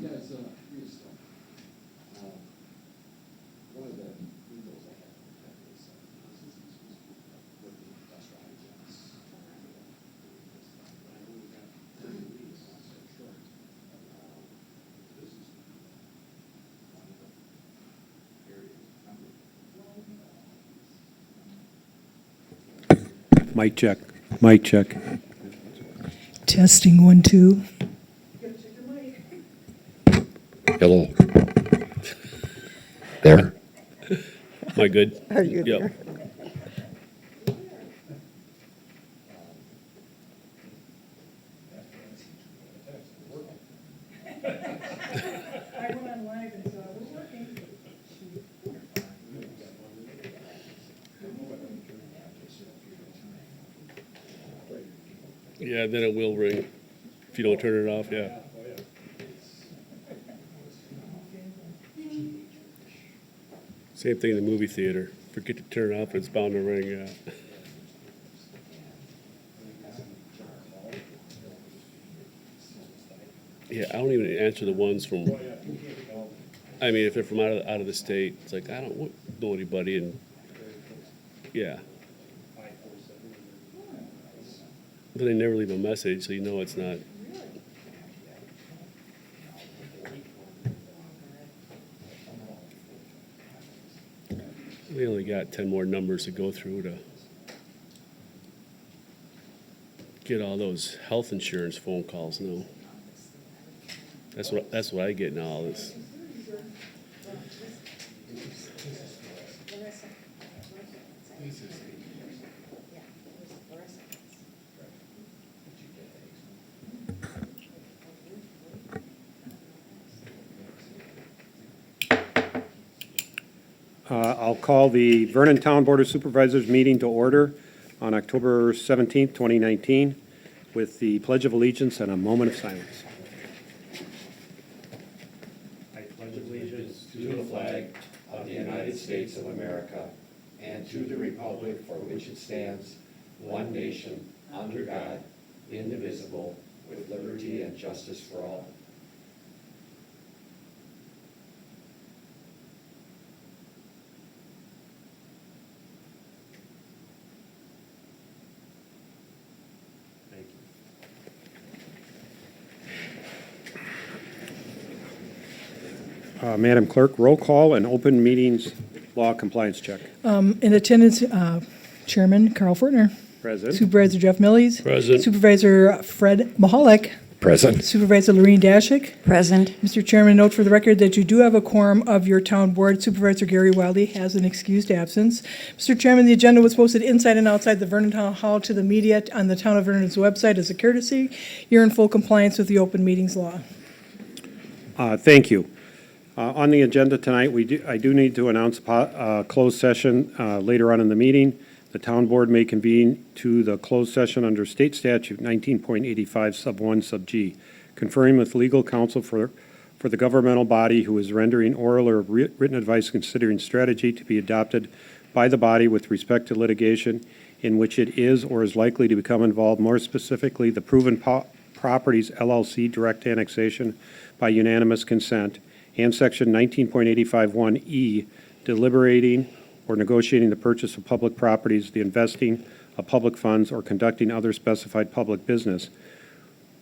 Yeah, it's free stuff. One of the windows I have is with the industrial hijacks. I only got 30 weeks, so short. This is one of the areas. Mic check. Mic check. Testing 1, 2. Hello. There? Am I good? Are you Yep. there? I went on live and saw it was working. Yeah, then it will ring if you don't turn it off, yeah. Same thing in the movie theater. Forget to turn it off, it's bound to ring, yeah. Yeah, I don't even answer the ones from, I mean, if they're from out of the state, it's like, I don't know anybody, and, yeah. But they never leave a message, so you know it's not. We only got 10 more numbers to go through to get all those health insurance phone calls now. That's what I get now, all this. I'll call the Vernon Town Board of Supervisors meeting to order on October 17th, 2019, with the Pledge of Allegiance and a moment of silence. I pledge allegiance to the flag of the United States of America and to the republic for which it stands, one nation, under God, indivisible, with liberty and justice for all. Thank you. Madam Clerk, roll call and open meetings law compliance check. In attendance, Chairman Carl Fortner. Present. Supervisor Jeff Millies. Present. Supervisor Fred Mahalik. Present. Supervisor Lorene Dashik. Present. Mr. Chairman, note for the record that you do have a quorum of your town board. Supervisor Gary Wiley has an excused absence. Mr. Chairman, the agenda was posted inside and outside the Vernon Town Hall to the media on the Town of Vernon's website as a courtesy. You're in full compliance with the open meetings law. Thank you. On the agenda tonight, I do need to announce a closed session later on in the meeting. The town board may convene to the closed session under state statute 19.85 sub 1 sub G, conferring with legal counsel for the governmental body who is rendering oral or written advice considering strategy to be adopted by the body with respect to litigation in which it is or is likely to become involved, more specifically the Proven Properties LLC direct annexation by unanimous consent, and section 19.851E, deliberating or negotiating the purchase of public properties, the investing of public funds, or conducting other specified public business,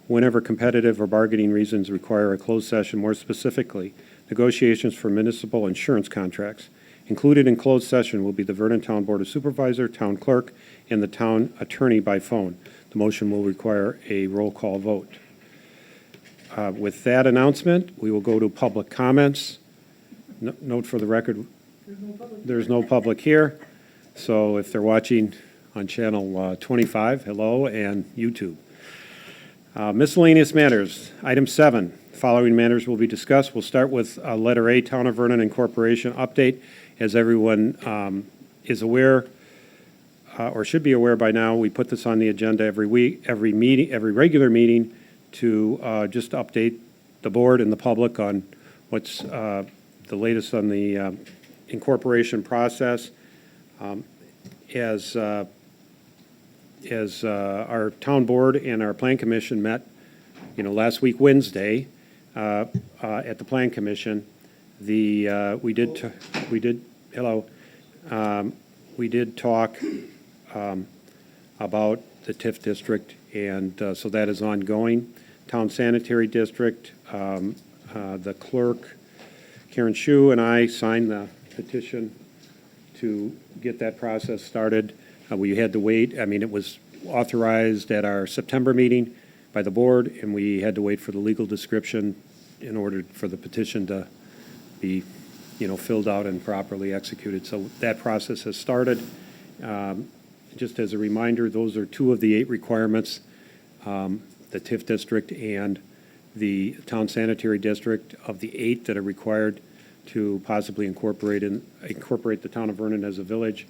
whenever competitive or bargaining reasons require a closed session, more specifically, negotiations for municipal insurance contracts. Included in closed session will be the Vernon Town Board of Supervisor, Town Clerk, and the Town Attorney by phone. The motion will require a roll call vote. With that announcement, we will go to public comments. Note for the record, there's no public here. So if they're watching on channel 25, hello, and YouTube. Miscellaneous matters. Item 7, following matters will be discussed. We'll start with letter A, Town of Vernon Incorporation update. As everyone is aware, or should be aware by now, we put this on the agenda every week, every regular meeting to just update the board and the public on what's the latest on the incorporation process. As our town board and our plan commission met, last week Wednesday, at the Plan Commission. We did talk about the TIF district, and so that is ongoing. Town Sanitary District, the clerk, Karen Shu, and I signed the petition to get that process started. We had to wait, I mean, it was authorized at our September meeting by the board, and we had to wait for the legal description in order for the petition to be, filled out and properly executed. So that process has started. Just as a reminder, those are 2 of the 8 requirements, the TIF district and the Town Sanitary District, of the 8 that are required to possibly incorporate the town of Vernon as a village.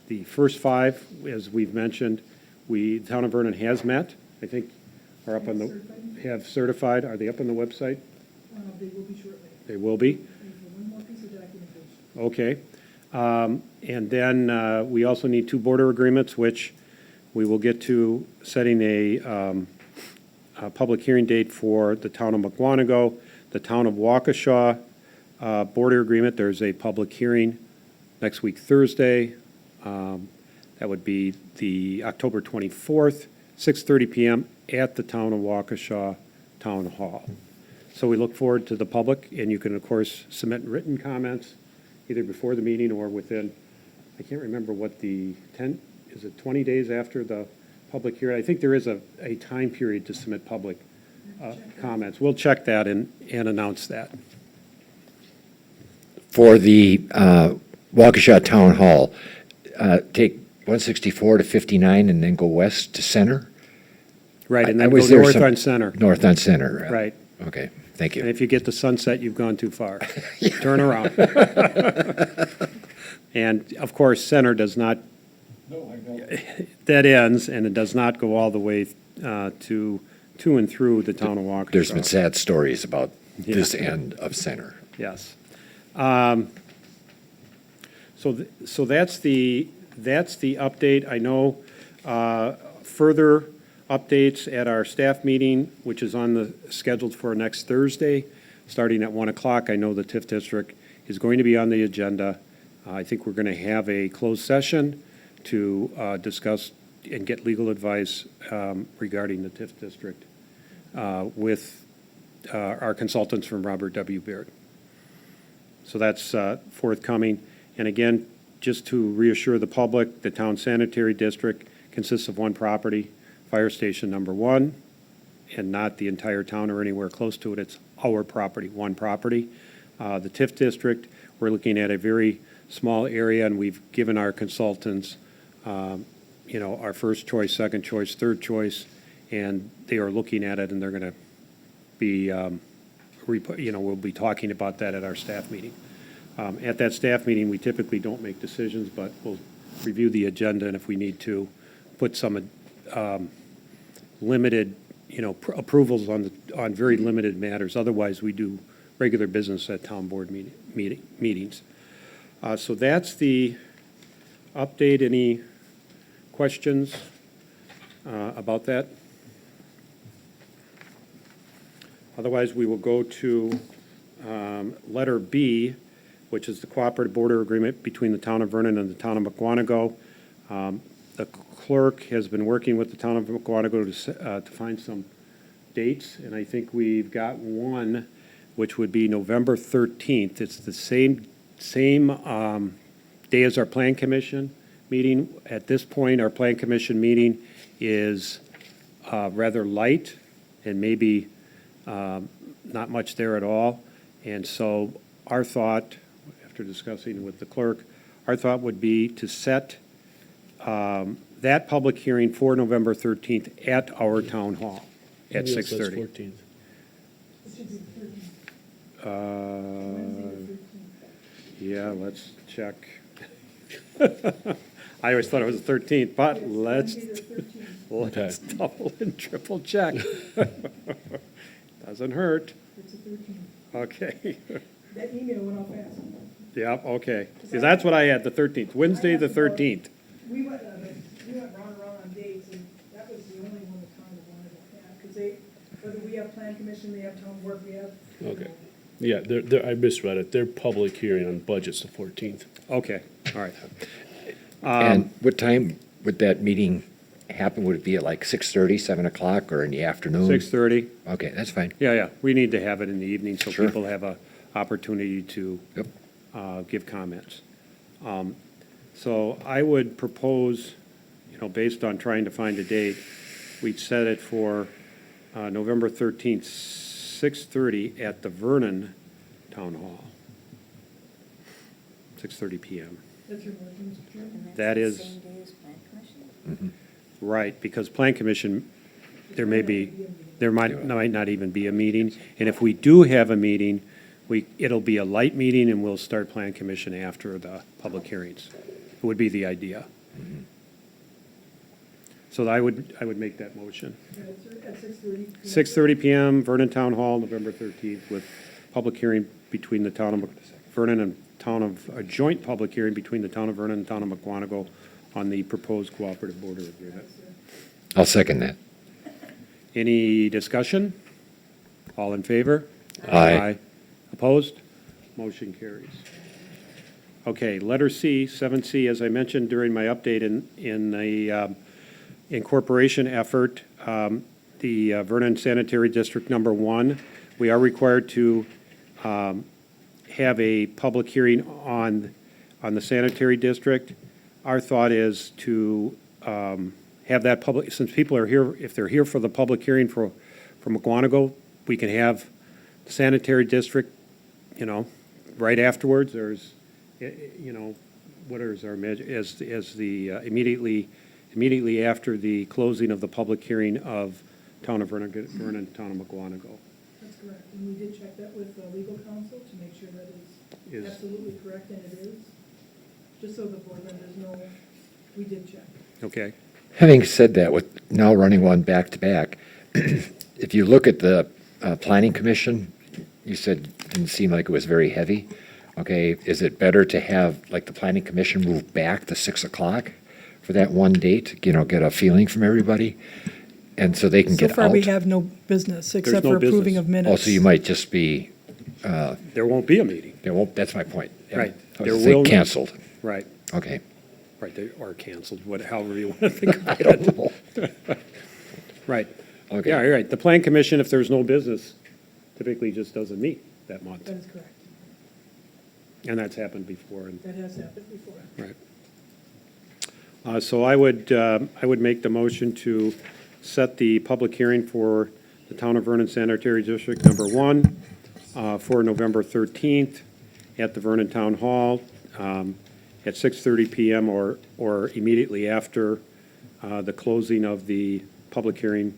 The first 5, as we've mentioned, the town of Vernon has met, I think, are up on the, have certified. Are they up on the website? They will be shortly. They will be? One more piece of documentation. Okay. And then we also need 2 border agreements, which we will get to setting a public hearing date for the town of Mukwonago, the town of Waukesha border agreement. There's a public hearing next week, Thursday. That would be the October 24th, 6:30 PM at the town of Waukesha Town Hall. So we look forward to the public, and you can, of course, submit written comments either before the meeting or within, I can't remember what is it 20 days after the public hearing? I think there is a time period to submit public comments. We'll check that and announce that. For the Waukesha Town Hall, take 164 to 59 and then go west to Center? Right, and I then go was there north some- on Center. North on Center. Right. Okay, thank And you. if you get to Sunset, you've gone too far. Turn around. And of course, Center does not, that ends, and it does not go all the way to and through the town of Waukesha. There's been sad stories about this end of Center. Yes. So that's the update. I know further updates at our staff meeting, which is scheduled for next Thursday, starting at 1 o'clock. I know the TIF district is going to be on the agenda. I think we're going to have a closed session to discuss and get legal advice regarding the TIF district with our consultants from Robert W. Baird. So that's forthcoming. And again, just to reassure the public, the town sanitary district consists of 1 property, Fire Station Number 1, and not the entire town or anywhere close to it. It's our property, 1 property. The TIF district, we're looking at a very small area, and we've given our consultants, our first choice, second choice, third choice, and they are looking at it, and they're going to be, we'll be talking about that at our staff meeting. At that staff meeting, we typically don't make decisions, but we'll review the agenda, and if we need to, put some limited, approvals on very limited matters. Otherwise, we do regular business at town board meetings. So that's the update. Any questions about that? Otherwise, we will go to letter B, which is the cooperative border agreement between the town of Vernon and the town of Mukwonago. The clerk has been working with the town of Mukwonago to find some dates, and I think we've got one, which would be November 13th. It's the same day as our Plan Commission meeting. At this point, our Plan Commission meeting is rather light and maybe not much there at all. And so our thought, after discussing with the clerk, our thought would be to set that public hearing for November 13th at our town hall at Maybe it says 6:30. 14th. Yeah, let's check. I always thought it was the 13th, but let's double and triple check. Doesn't hurt. It's the 13th. Okay. That email went out fast. Yeah, okay. See, that's what I had, the 13th, Wednesday, the 13th. We went round and round on dates, and that was the only one the town wanted to have, because whether we have Plan commission, they have town board, we have. Okay. Yeah, I misread it. Their public hearing on budget's the 14th. Okay, all right. And what time would that meeting happen? Would it be at like 6:30, 7 o'clock, or in the afternoon? 6:30? Okay, that's fine. Yeah, we need to have it in the evening so Sure. people have a opportunity to Yep. give comments. So I would propose, based on trying to find a date, we'd set it for November 13th, 6:30 at the Vernon Town Hall. 6:30 PM. That's your motion, Mr. Chairman? And that's That the is- same day as Plan Commission? Right, because Plan Commission, there might not even be a meeting. And if we do have a meeting, it'll be a light meeting and we'll start Plan Commission after the public hearings. It would be the idea. So I would make that motion. At 6:30. 6:30 PM, Vernon Town Hall, November 13th, with public hearing between the town of Vernon and a joint public hearing between the town of Vernon and town of Mukwonago on the proposed cooperative border agreement. I'll second that. Any discussion? All in favor? Aye. Opposed? Motion carries. Okay, letter C, 7C, as I mentioned during my update in the incorporation effort, the Vernon Sanitary District Number 1, we are required to have a public hearing on the sanitary district. Our thought is to have that public, since people are here, if they're here for the public hearing for Mukwonago, we can have the sanitary district, right afterwards. There's, what is our measure, as the immediately after the closing of the public hearing of Town of Vernon, Town of Mukwonago. That's correct, and we did check that with legal counsel to make sure that Is- it's absolutely correct, and it is. Just so the board members know, we did check. Okay, Having said that, with now running one back to back, if you look at the planning commission, you said it didn't seem like it was very heavy. Okay, is it better to have, like, the planning commission move back to 6 o'clock for that one date, get a feeling from everybody? And so they can So get out? far, we have no business, except no for approving business. of minutes. Oh, so you might just be, there won't be a meeting. there won't, that's my point. Yeah. Right. I was There gonna say will- canceled. Right, Okay. right, they are canceled, however you want to think about I don't know. Right. Okay. Yeah, you're right. The Plan Commission, if there's no business, typically just doesn't meet that month. That is correct. And that's happened before. That has happened before. Right. So I would make the motion to set the public hearing for the Town of Vernon Sanitary District Number 1 for November 13th at the Vernon Town Hall at 6:30 PM or immediately after the closing of the public hearing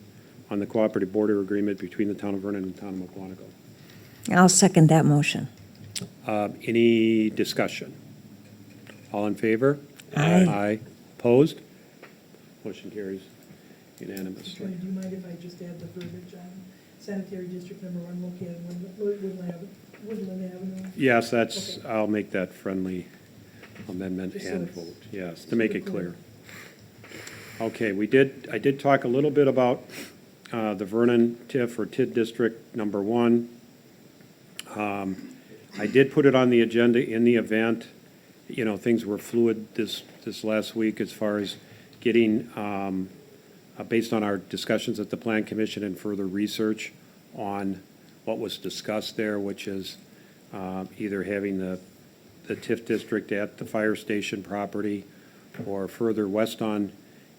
on the cooperative border agreement between the Town of Vernon and the Town of Mukwonago. I'll second that motion. Any discussion? All in favor? Aye. Aye. Opposed? Motion carries Mr. unanimously. Chairman, do you mind if I just add the verbiage on sanitary district number 1 located in Woodland Avenue? Yes, Okay. I'll make that friendly amendment Just so and it's vote, yes, to make it super clear. Okay, I did talk a little bit about the Vernon TIF or TID District Number 1. I did put it on the agenda in the event, things were fluid this last week as far as getting, based on our discussions at the Plan Commission and further research on what was discussed there, which is either having the TIF district at the fire station property or further west on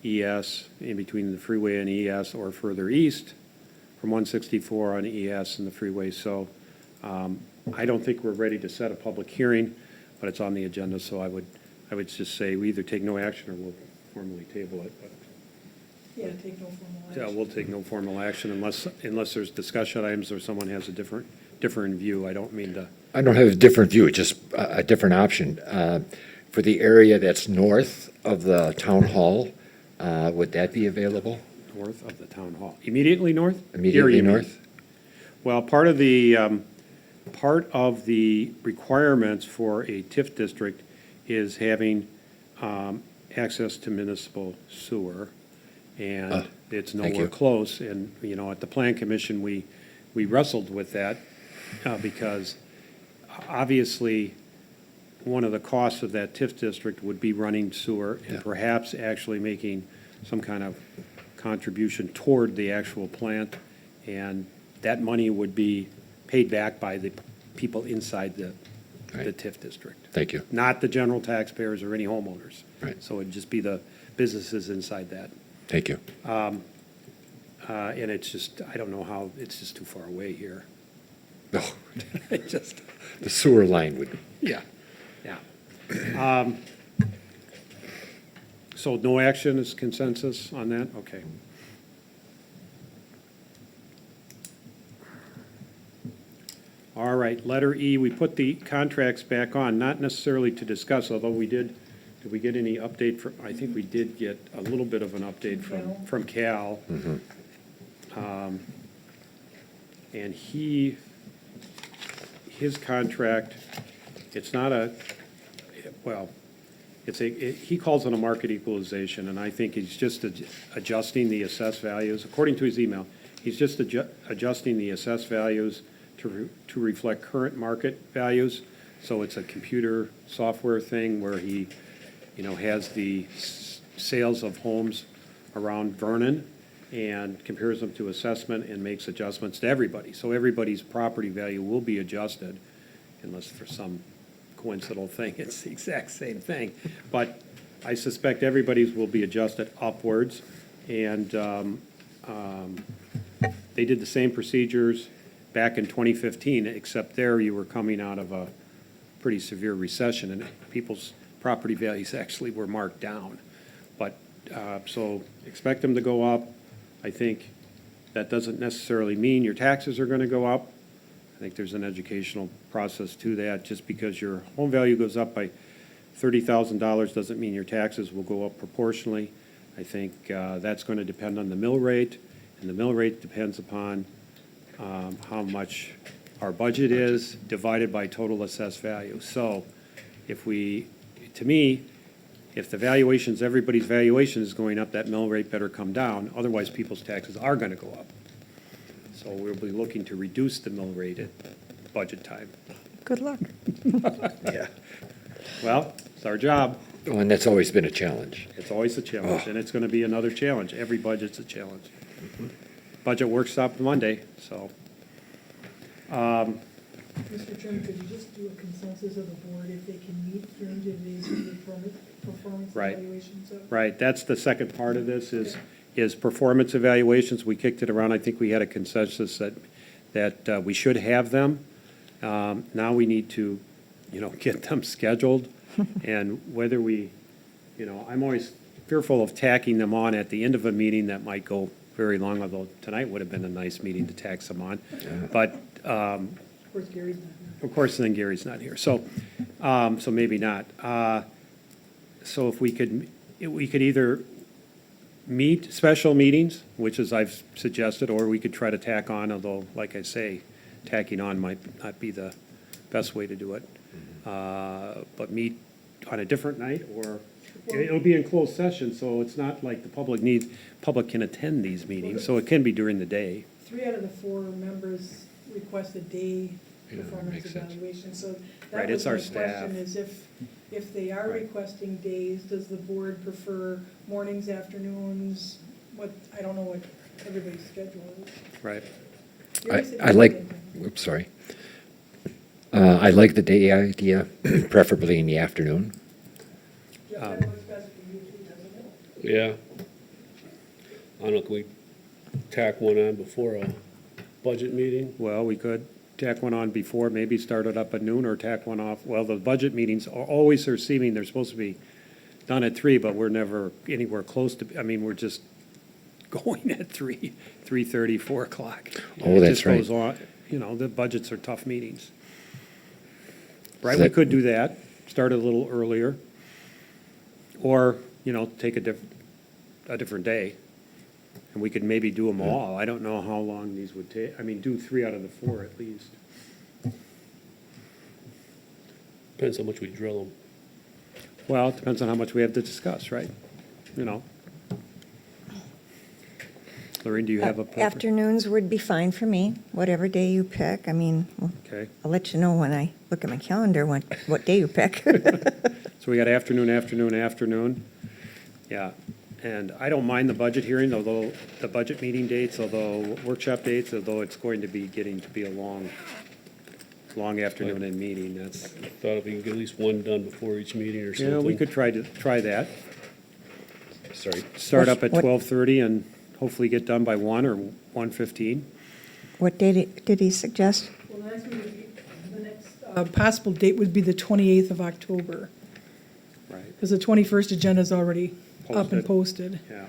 ES, in between the freeway and ES, or further east from 164 on ES and the freeway. So I don't think we're ready to set a public hearing, but it's on the agenda, so I would just say we either take no action or we'll formally table it. But Yeah, take no formal yeah, action. we'll take no formal action unless there's discussion items or someone has a different view. I don't mean to, I don't have a different view, just a different option. For the area that's north of the town hall, would that be available? north of the town hall. Immediately north? Immediately Here, you mean? north? Well, part of the requirements for a TIF district is having access to municipal sewer, and it's thank nowhere you. close. And, at the Plan Commission, we we wrestled with that because obviously, one of the costs of that TIF district would be running sewer and Yeah. perhaps actually making some kind of contribution toward the actual plant. And that money would be paid back by the people inside the Right. TIF district, Thank you. not the general taxpayers or any homeowners. Right. So it'd just be the businesses inside that. Thank you. And it's just, I don't know how, it's just too far away here. Oh, It just, the sewer line would, yeah, yeah. So no action is consensus on that? Okay. All right, letter E, we put the contracts back on, not necessarily to discuss, although we did we get any update from, I think we did get a little bit of an update from Cal. And his contract, it's not a, well, he calls it a market equalization, and I think he's just adjusting the assessed values. According to his email, he's just adjusting the assessed values to reflect current market values. So it's a computer software thing where he, has the sales of homes around Vernon and compares them to assessment and makes adjustments to everybody. So everybody's property value will be adjusted, unless for some coincidental thing, it's the exact same thing. But I suspect everybody's will be adjusted upwards. And they did the same procedures back in 2015, except there you were coming out of a pretty severe recession, and people's property values actually were marked down. But, so expect them to go up. I think that doesn't necessarily mean your taxes are going to go up. I think there's an educational process to that. Just because your home value goes up by $30,000 doesn't mean your taxes will go up proportionally. I think that's going to depend on the mill rate, and the mill rate depends upon how much our budget is divided by total assessed value. So to me, if the valuations, everybody's valuation is going up, that mill rate better come down. Otherwise, people's taxes are going to go up. So we'll be looking to reduce the mill rate at budget time. Good luck. yeah. Well, it's our job. Oh, and that's always been a challenge. It's always a challenge, and it's going to be another challenge. Every budget's a challenge. Budget workshop Monday, so. Mr. Chairman, could you just do a consensus of the board if they can meet 300 days of the performance Right. evaluations? Right, that's the second part of this is performance evaluations. We kicked it around. I think we had a consensus that we should have them. Now we need to, get them scheduled. And whether I'm always fearful of tacking them on at the end of a meeting that might go very long, although tonight would have been a nice meeting to tack them on. But, Of course, Gary's not here. of course, then Gary's not here, so maybe not. So if we could either meet special meetings, which is I've suggested, or we could try to tack on, although, like I say, tacking on might not be the best way to do it. But meet on a different night, or it'll be in closed session, so it's not like the public can attend these meetings, so it can be during the day. 3 out of the 4 members requested day Yeah, performance makes sense. evaluation, so Right, that it's was my our staff. question, is if they are Right. requesting days, does the board prefer mornings, afternoons? I don't know what everybody's schedule is. Right. Gary said I he like, did. oops, sorry. I like the day idea, preferably in the afternoon. Jeff, that works best for you too, doesn't it? Yeah. I don't know, can we tack one on before a budget meeting? Well, we could tack one on before, maybe start it up at noon, or tack one off. Well, the budget meetings are always seeming, they're supposed to be done at 3, but we're never anywhere close to, we're just going at 3:30, 4 o'clock. Oh, It that's just right. goes on. The budgets are tough meetings. Right, Is we that- could do that, start a little earlier, or, take a different day. And we could maybe do them all. I don't know how long these would take. Do 3 out of the 4 at least. Depends how much we drill them. Well, it depends on how much we have to discuss, right? Lorraine, do you have a preference? Afternoons would be fine for me, whatever day you pick. I mean, Okay, I'll let you know when I look at my calendar what day you pick. so we got afternoon, afternoon, afternoon. Yeah, and I don't mind the budget hearing, although, the budget meeting dates, although, workshop dates, although it's going to be getting to be a long afternoon and meeting, that's, Thought if we can get at least one done before each meeting or something. yeah, we could try that. Sorry. Start up at What- 12:30 and hopefully get done by 1 or 1:15. What day did he suggest? Well, the next one would be, the next possible date would be the 28th of October, Right, because the 21st agenda is already up and posted. yeah.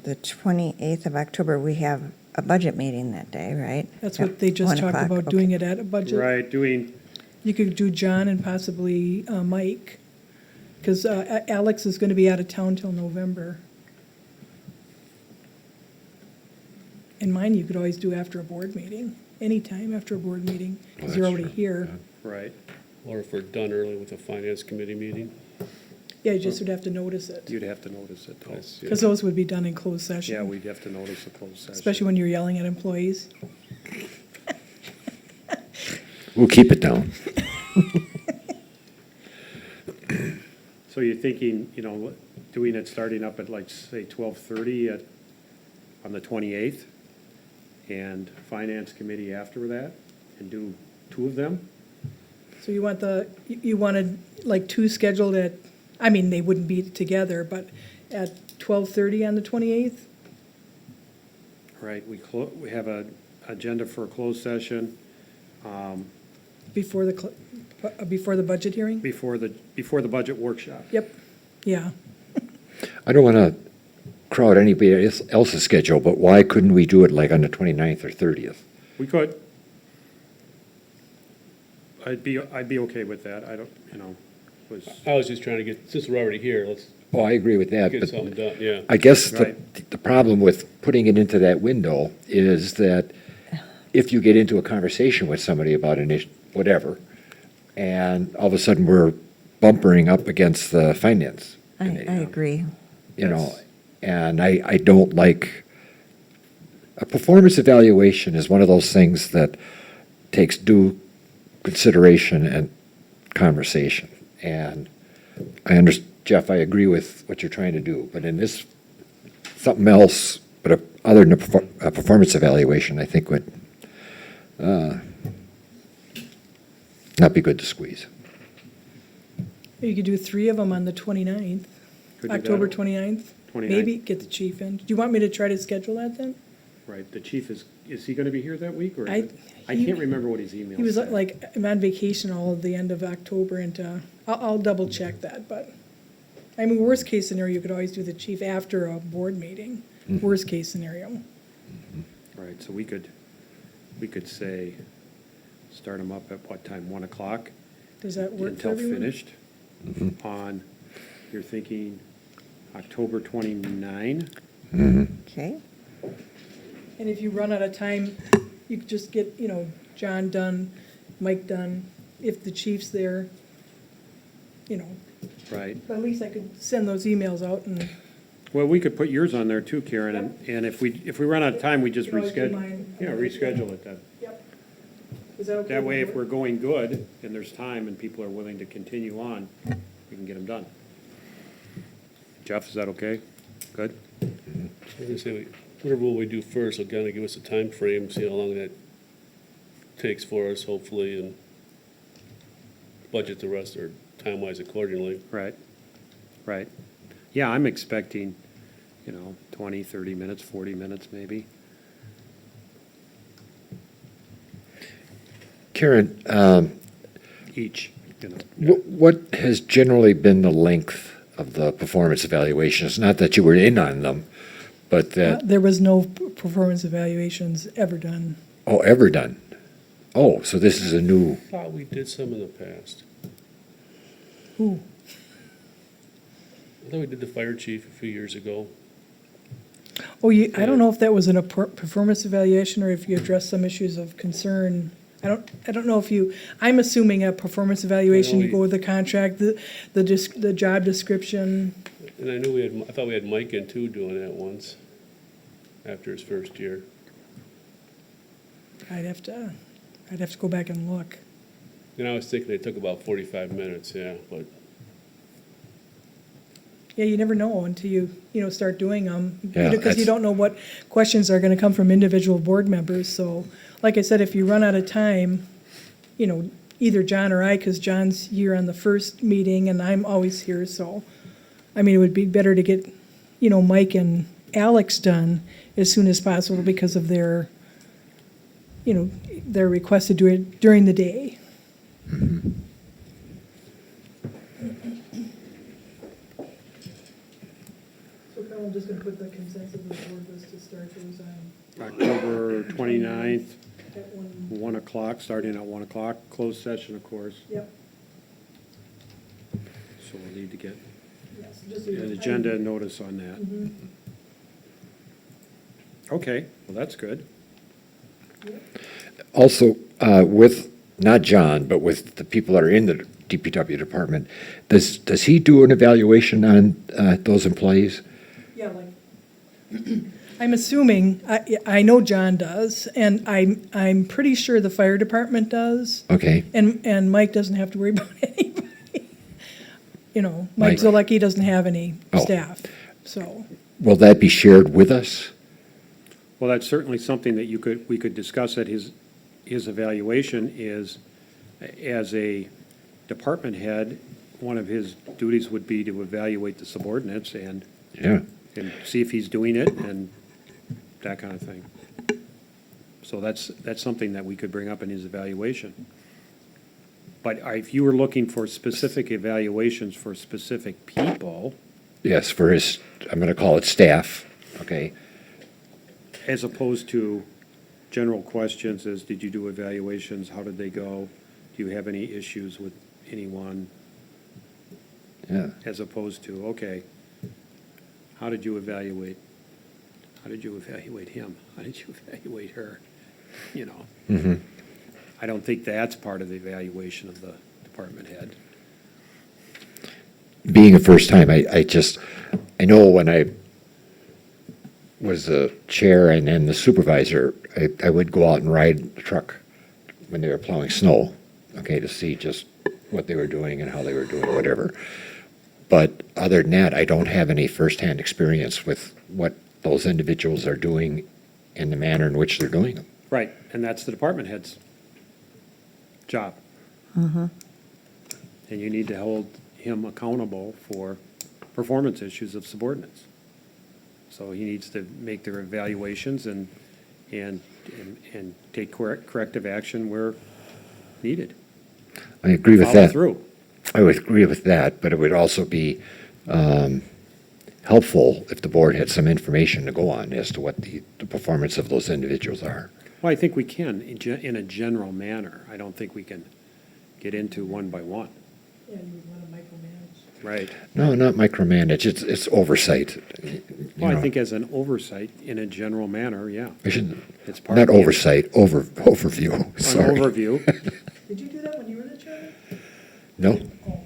The 28th of October, we have a budget meeting that day, right? That's At what they just 1 talked o'clock, about, okay. doing it at a budget. Right, doing, You could do John and possibly Mike, because Alex is going to be out of town till November. And mine, you could always do after a board meeting, anytime after a board meeting, because Well, you're that's already true, here. right, Or if we're done early with the finance committee meeting. Yeah, you just would have to notice it, you'd have to notice it, though. That's- yeah. because those would be done in closed session. Yeah, we'd have to notice a closed session. Especially when you're yelling at employees. We'll keep it down. So you're thinking, doing it starting up at like, say, 12:30 on the 28th? And Finance Committee after that? And do two of them? So you wanted like two scheduled at, I mean, they wouldn't be together, but at 12:30 on the 28th? Right, we have a agenda for a closed session Before the budget hearing? before the budget workshop. Yep, yeah. I don't want to crowd anybody else's schedule, but why couldn't we do it like on the 29th or 30th? We could. I'd be okay with that. I don't, was, I was just trying to get, since we're already here, let's Oh, I agree with that, get but something done, yeah. I guess Right. the problem with putting it into that window is that if you get into a conversation with somebody about an issue, whatever, and all of a sudden we're bumpering up against the finance I committee, agree. you know, and I don't like, a performance evaluation is one of those things that takes due consideration and conversation. And Jeff, I agree with what you're trying to do, but in this, something else, but other than a performance evaluation, I think would not be good to squeeze. You could do three of them on the 29th, Could do October that. 29th. 29th. Maybe get the chief in. Do you want me to try to schedule that then? right, the chief is he going to be here that week, or? I- is it- I he- can't remember what his email He was said. like, I'm on vacation all of the end of October and I'll double check that, but, I mean, worst case scenario, you could always do the chief after a board meeting, worst case scenario. Right, so we could say, start them up at what time, 1 o'clock? Does that work for Until everyone? finished on, you're thinking October 29? Okay, And if you run out of time, you could just get, John done, Mike done, if the chief's there, Right. but at least I could send those emails out and. Well, we could put yours on there too, Karen, and if we run out of time, we just You can always do reschedule. mine. Yeah, reschedule it then. Yep. Is that okay? That way, with if you? we're going good and there's time and people are willing to continue on, we can get them done. Jeff, is that okay? Good? I was gonna say, whatever we do first will kind of give us a time frame, see how long that takes for us, hopefully, and budget the rest or time-wise accordingly. Right, right. Yeah, I'm expecting, 20, 30 minutes, 40 minutes maybe. Karen, Each, what has generally been the length of the performance evaluations? Not that you were in on them, but that, There was no performance evaluations ever done. ever done? Oh, so this is a new, Thought we did some in the past. Ooh, I thought we did the fire chief a few years ago. I don't know if that was in a performance evaluation or if you addressed some issues of concern. I don't know if I'm assuming a performance evaluation, you go with the contract, the job description. And I knew I thought we had Mike in too doing that once. after his first year. I'd have to go back and look. And I was thinking it took about 45 minutes, yeah, but Yeah, you never know until you start doing them. Yeah, Because you that's- don't know what questions are gonna come from individual board members, so, like I said, if you run out of time, either John or I, because John's here on the first meeting and I'm always here, so, I mean, it would be better to get, Mike and Alex done as soon as possible because of their request to do it during the day. So Carl, I'm just gonna put the consensus of the board was to start those on October 29th, at 1. 1 o'clock, starting at 1 o'clock, closed session, of course. Yep. So we'll need to get Yes, just an agenda notice on that. Mm-hmm. Okay, well, that's good. Also, with, not John, but with the people that are in the DPW department, does he do an evaluation on those employees? Yeah, like, I'm assuming, I know John does, and I'm pretty sure the fire department does, Okay, and Mike doesn't have to worry about anybody. Mike Mike. Zolecki doesn't have any Oh. staff, so, will that be shared with us? Well, that's certainly something that we could discuss at his evaluation is, as a department head, one of his duties would be to evaluate the subordinates and Yeah, see if he's doing it and that kind of thing. So that's something that we could bring up in his evaluation. But if you were looking for specific evaluations for specific people, yes, for his, I'm gonna call it staff, okay? as opposed to general questions as, did you do evaluations, how did they go? Do you have any issues with anyone? Yeah, As opposed to, okay, how did you evaluate? How did you evaluate him? How did you evaluate her? mm-hmm, I don't think that's part of the evaluation of the department head. being a first time, I know when I was the chair and then the supervisor, I would go out and ride the truck when they were plowing snow, okay, to see just what they were doing and how they were doing, whatever. But other than that, I don't have any firsthand experience with what those individuals are doing and the manner in which they're doing them. Right, and that's the department head's job. Mm-hmm. And you need to hold him accountable for performance issues of subordinates. So he needs to make their evaluations and take corrective action where needed. I agree with Follow that. through. I would agree with that, but it would also be helpful if the board had some information to go on as to what the performance of those individuals are. Well, I think we can in a general manner. I don't think we can get into one by one. yeah, you would want to micromanage. Right. No, not micromanage, it's oversight. you Well, I know. think as an oversight, in a general manner, yeah. I should, It's part not of the- oversight, overview, An sorry. overview. Did you do that when you were the chairman? No, Oh,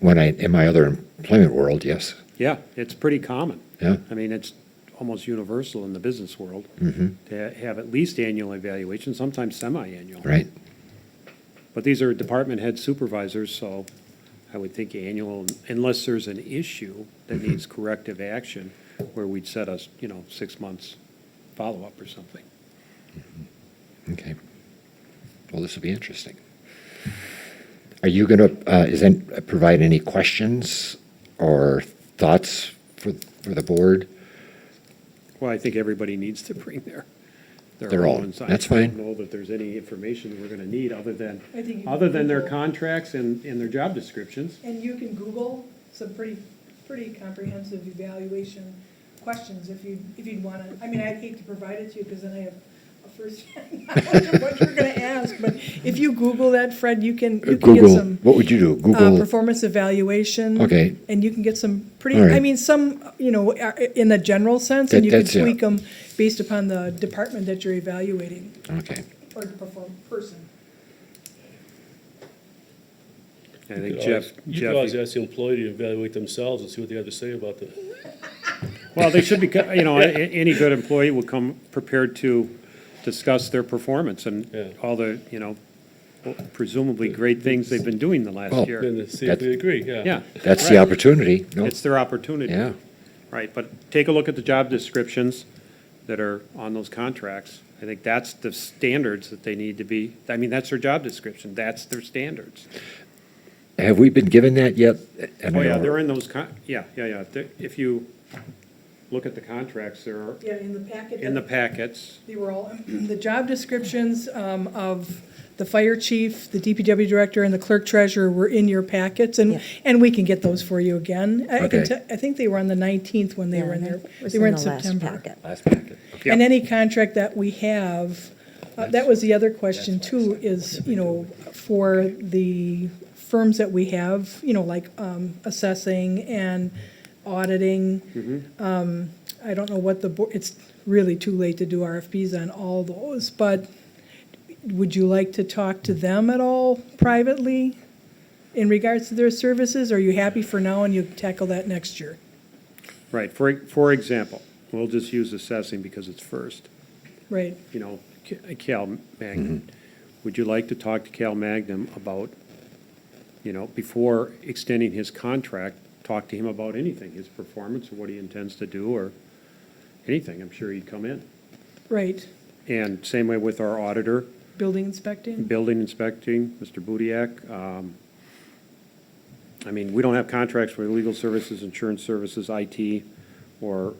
in my other employment world, yes, Yeah, it's pretty common. yeah, I mean, it's almost universal in the business world hmm to have at least annual evaluation, sometimes semi-annual. right. But these are department head supervisors, so I would think annual, unless there's an issue that needs corrective action, where we'd set us, 6 months follow-up or something. Okay. Well, this will be interesting. Are you going to provide any questions or thoughts for the board? Well, I think everybody needs to bring their Their own. ones. That's I fine. don't know that there's any information we're gonna need other I think than, you can their Google. contracts and their job descriptions. And you can Google some pretty comprehensive evaluation questions if you'd want to. I mean, I'd hate to provide it to you because then I have a first-hand knowledge of what you're going to ask. But if you Google that, Fred, you can get Google, some what would you do? Google, performance evaluation. Okay. And you can get some pretty, All right. I mean, some, in a general sense, and you can That's, yeah. tweak them based upon the department that you're evaluating okay. or the person. I think You could Jeff, always ask the employee to evaluate themselves and see what they have to say about the Well, they should be, any good employee will come prepared to discuss their performance Yeah. and all the, presumably great things they've been doing the last Well, year. Then to see if they agree, yeah. Yeah. That's the right. opportunity. No, It's their opportunity. yeah. Right, but take a look at the job descriptions that are on those contracts. I think that's the standards that they need to be, that's their job description, that's their standards. Have we been given that yet? Oh, yeah, they're in those, yeah. If you look at the contracts, they're Yeah, in the packet. in the packets. They were all, the job descriptions of the fire chief, the DPW director, and the clerk treasurer were in your packets, Yeah. and we can get those for you again. Okay. I think they were on the 19th when they were in there. It was They were in the last September. packet. Last packet. Yeah. And any contract that we have, that was the other question too, is, for the firms that we have, like assessing and auditing. I don't know what the board, it's really too late to do RFPs on all those, but would you like to talk to them at all privately in regards to their services? Or are you happy for now and you tackle that next year? Right, for example, we'll just use assessing because it's first. Right, Cal Magnum, would you like to talk to Cal Magnum about, before extending his contract, talk to him about anything, his performance, or what he intends to do, or anything? I'm sure he'd come in. right. And same way with our auditor, Building inspecting? building inspecting, Mr. Budiak. We don't have contracts for legal services, insurance services, IT, or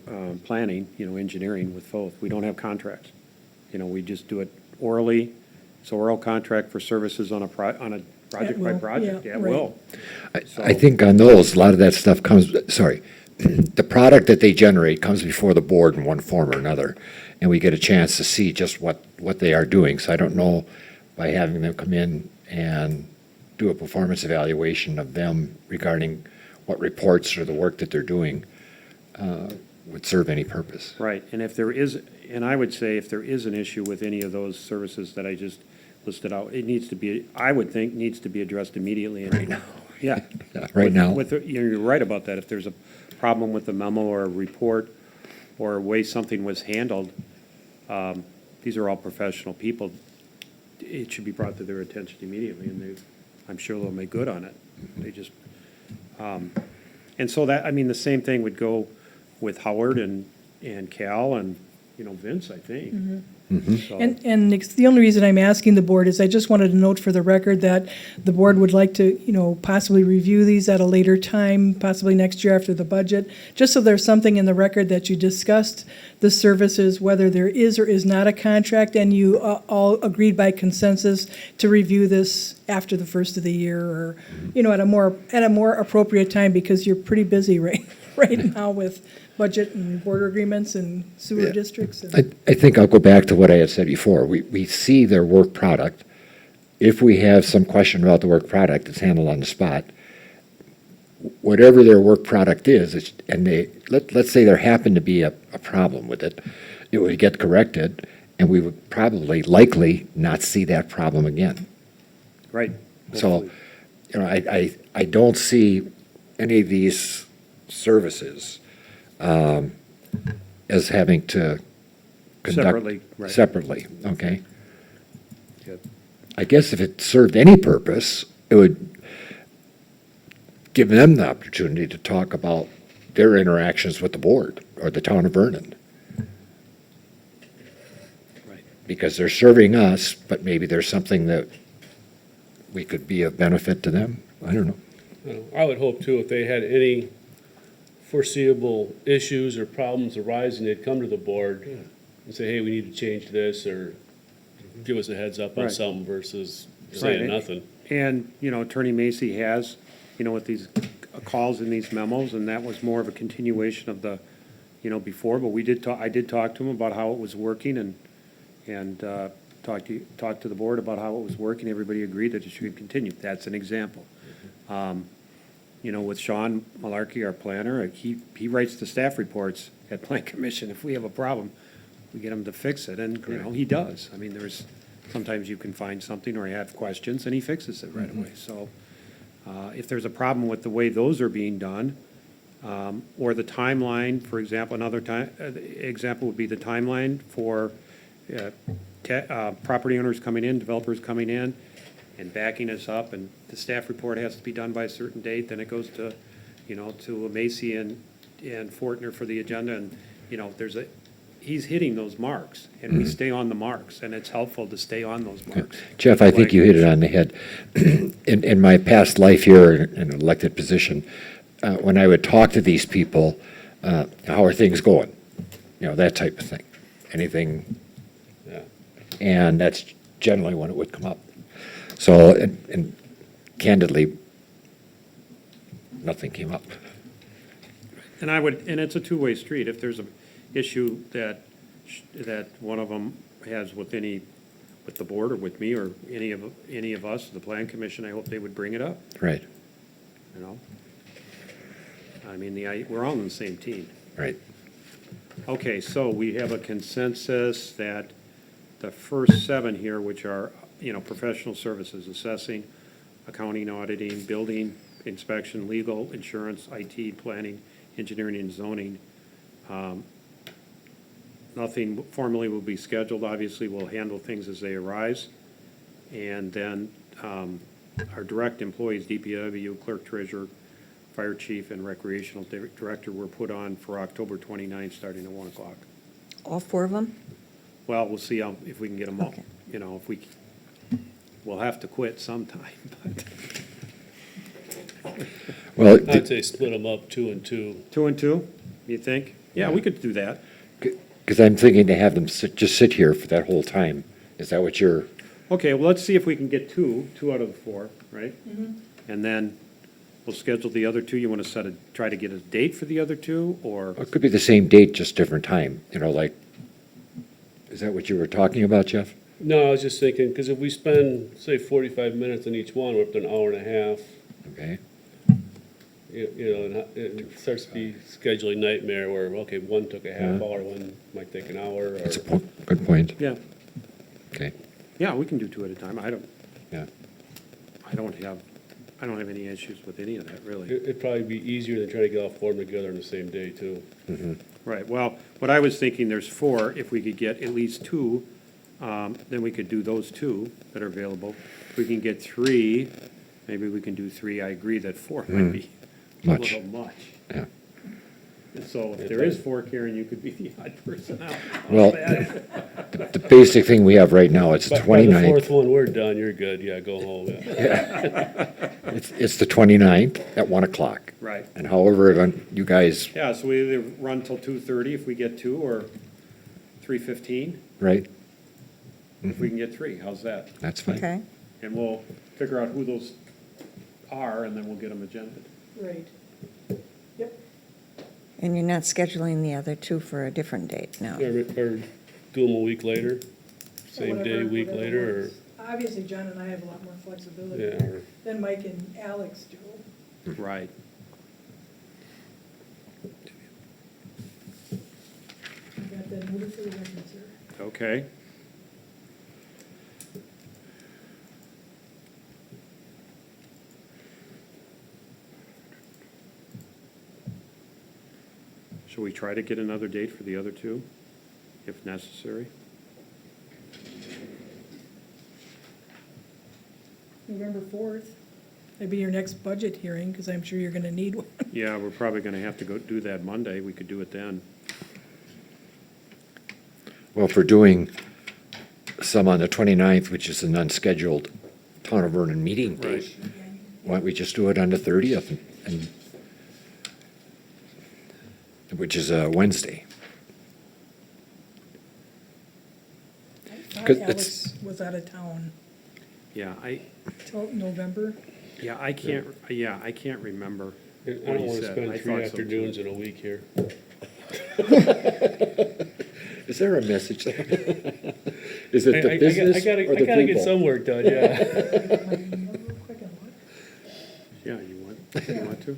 planning, engineering with both. We don't have contracts. We just do it orally. It's an oral contract for services on a project by will, project. yeah, Yeah, it right. will. I think on those, a lot of that stuff comes, the product that they generate comes before the board in one form or another, and we get a chance to see just what they are doing. So I don't know, by having them come in and do a performance evaluation of them regarding what reports or the work that they're doing would serve any purpose. Right, and I would say if there is an issue with any of those services that I just listed out, it needs to be, I would think, needs to be addressed immediately. Right now. Yeah. Right now. You're right about that. If there's a problem with the memo or a report or a way something was handled, these are all professional people. It should be brought to their attention immediately, and I'm sure they'll make good on it. They just, and so that, the same thing would go with Howard and Cal and, Vince, I think. So- And the only reason I'm asking the board is I just wanted to note for the record that the board would like to, possibly review these at a later time, possibly next year after the budget, just so there's something in the record that you discussed the services, whether there is or is not a contract, and you all agreed by consensus to review this after the first of the year, or, at a more appropriate time, because you're pretty busy right now with budget and border agreements and sewer Yeah. districts. And I think I'll go back to what I had said before. We see their work product. If we have some question about the work product, it's handled on the spot. Whatever their work product is, and let's say there happened to be a problem with it, it would get corrected, and we would probably, likely, not see that problem again. Right. So, I don't see any of these services as having to conduct. Separately, right. Separately, okay? Good. I guess if it served any purpose, it would give them the opportunity to talk about their interactions with the board or the town of Vernon. Right. Because they're serving us, but maybe there's something that we could be of benefit to them. I don't know. I would hope too, if they had any foreseeable issues or problems arising, they'd come to the board and say, hey, we need to change this, or give us a heads up on Right. something versus saying Right. nothing. And, Attorney Macy has, with these calls and these memos, and that was more of a continuation of the, before, but I did talk to him about how it was working, and talk to the board about how it was working. Everybody agreed that it should continue. That's an example. With Sean Malarkey, our planner, he writes the staff reports at Plan Commission. If we have a problem, we get him to fix it, and, he does. Sometimes you can find something or you have questions, and he fixes it right away. So if there's a problem with the way those are being done, Or the timeline, for example, another time, example would be the timeline for property owners coming in, developers coming in, and backing us up, and the staff report has to be done by a certain date, then it goes to, to Macy and Fortner for the agenda, and, he's hitting those marks, and we stay on the marks, and it's helpful to stay on those marks. Jeff, I think you hit it on the head. In my past life here in an elected position, when I would talk to these people, how are things going? That type of thing. Anything, Yeah. and that's generally when it would come up. So, and candidly, nothing came up. And it's a two-way street. If there's an issue that one of them has with the board or with me or any of us, the plan commission, I hope they would bring it up, Right, I mean, we're all on the same team. right. Okay, so we have a consensus that the first 7 here, which are, professional services, assessing, accounting, auditing, building, inspection, legal, insurance, IT, planning, engineering, and zoning. Nothing formally will be scheduled. Obviously, we'll handle things as they arise. And then our direct employees, DPW, clerk, treasurer, fire chief, and recreational director were put on for October 29th, starting at 1 o'clock. All 4 of them? Well, we'll see if we can get them all. Okay. We'll have to quit sometime, but Well, I'd say split them up 2 and 2. 2 and 2, you think? Yeah, we could do that. because I'm thinking to have them just sit here for that whole time. Is that what you're, Okay, well, let's see if we can get two out of the 4, right? And then we'll schedule the other 2. You want to try to get a date for the other 2, or? it could be the same date, just different time, like, is that what you were talking about, Jeff? No, I was just thinking, because if we spend, say, 45 minutes on each one, we're up to an hour and a half. Okay, And it starts to be scheduling nightmare where, okay, one took a half hour, one might take an hour, or, that's a good point. Yeah, Okay, yeah, we can do 2 at a time. I yeah. don't have any issues with any of that, really. it'd probably be easier than trying to get all 4 of them together on the same day, too. Right, well, what I was thinking, there's 4, if we could get at least 2, then we could do those 2 that are available. If we can get 3, maybe we can do 3. I agree that 4 might be a Much. little much. Yeah. And so if there is 4, Karen, you could be the odd person out. Well, the basic thing we have right now, it's the By the 29th. 4th one, we're done, you're good, yeah, go home, yeah. It's the 29th at 1 o'clock. Right, And however, you guys, yeah, so we either run till 2:30 if we get 2, or 3:15 right? if we can get 3. How's that? That's fine. Okay. And we'll figure out who those are, and then we'll get them agended. Right. Yep. And you're not scheduling the other 2 for a different date now? Or do them a week later, same day, Whatever- week whatever later, or, works. Obviously, John and I have a lot more flexibility yeah, or, than Mike and Alex do. Right. I got that noted for the record, sir. Okay. Shall we try to get another date for the other 2, if necessary? November 4th. That'd be your next budget hearing, because I'm sure you're going to need one. Yeah, we're probably going to have to go do that Monday. We could do it then. Well, if we're doing some on the 29th, which is an unscheduled Town of Vernon meeting Right. date, why don't we just do it on the 30th, and which is a Wednesday? I thought 'Cause Alex was out of town Yeah, till November. I can't remember. I what don't he want to said. spend I 3 thought so, too. afternoons in a week here. Is there a message there? Is it the I business gotta or the get people? some work done, yeah. Real quick and look. Yeah, you want to?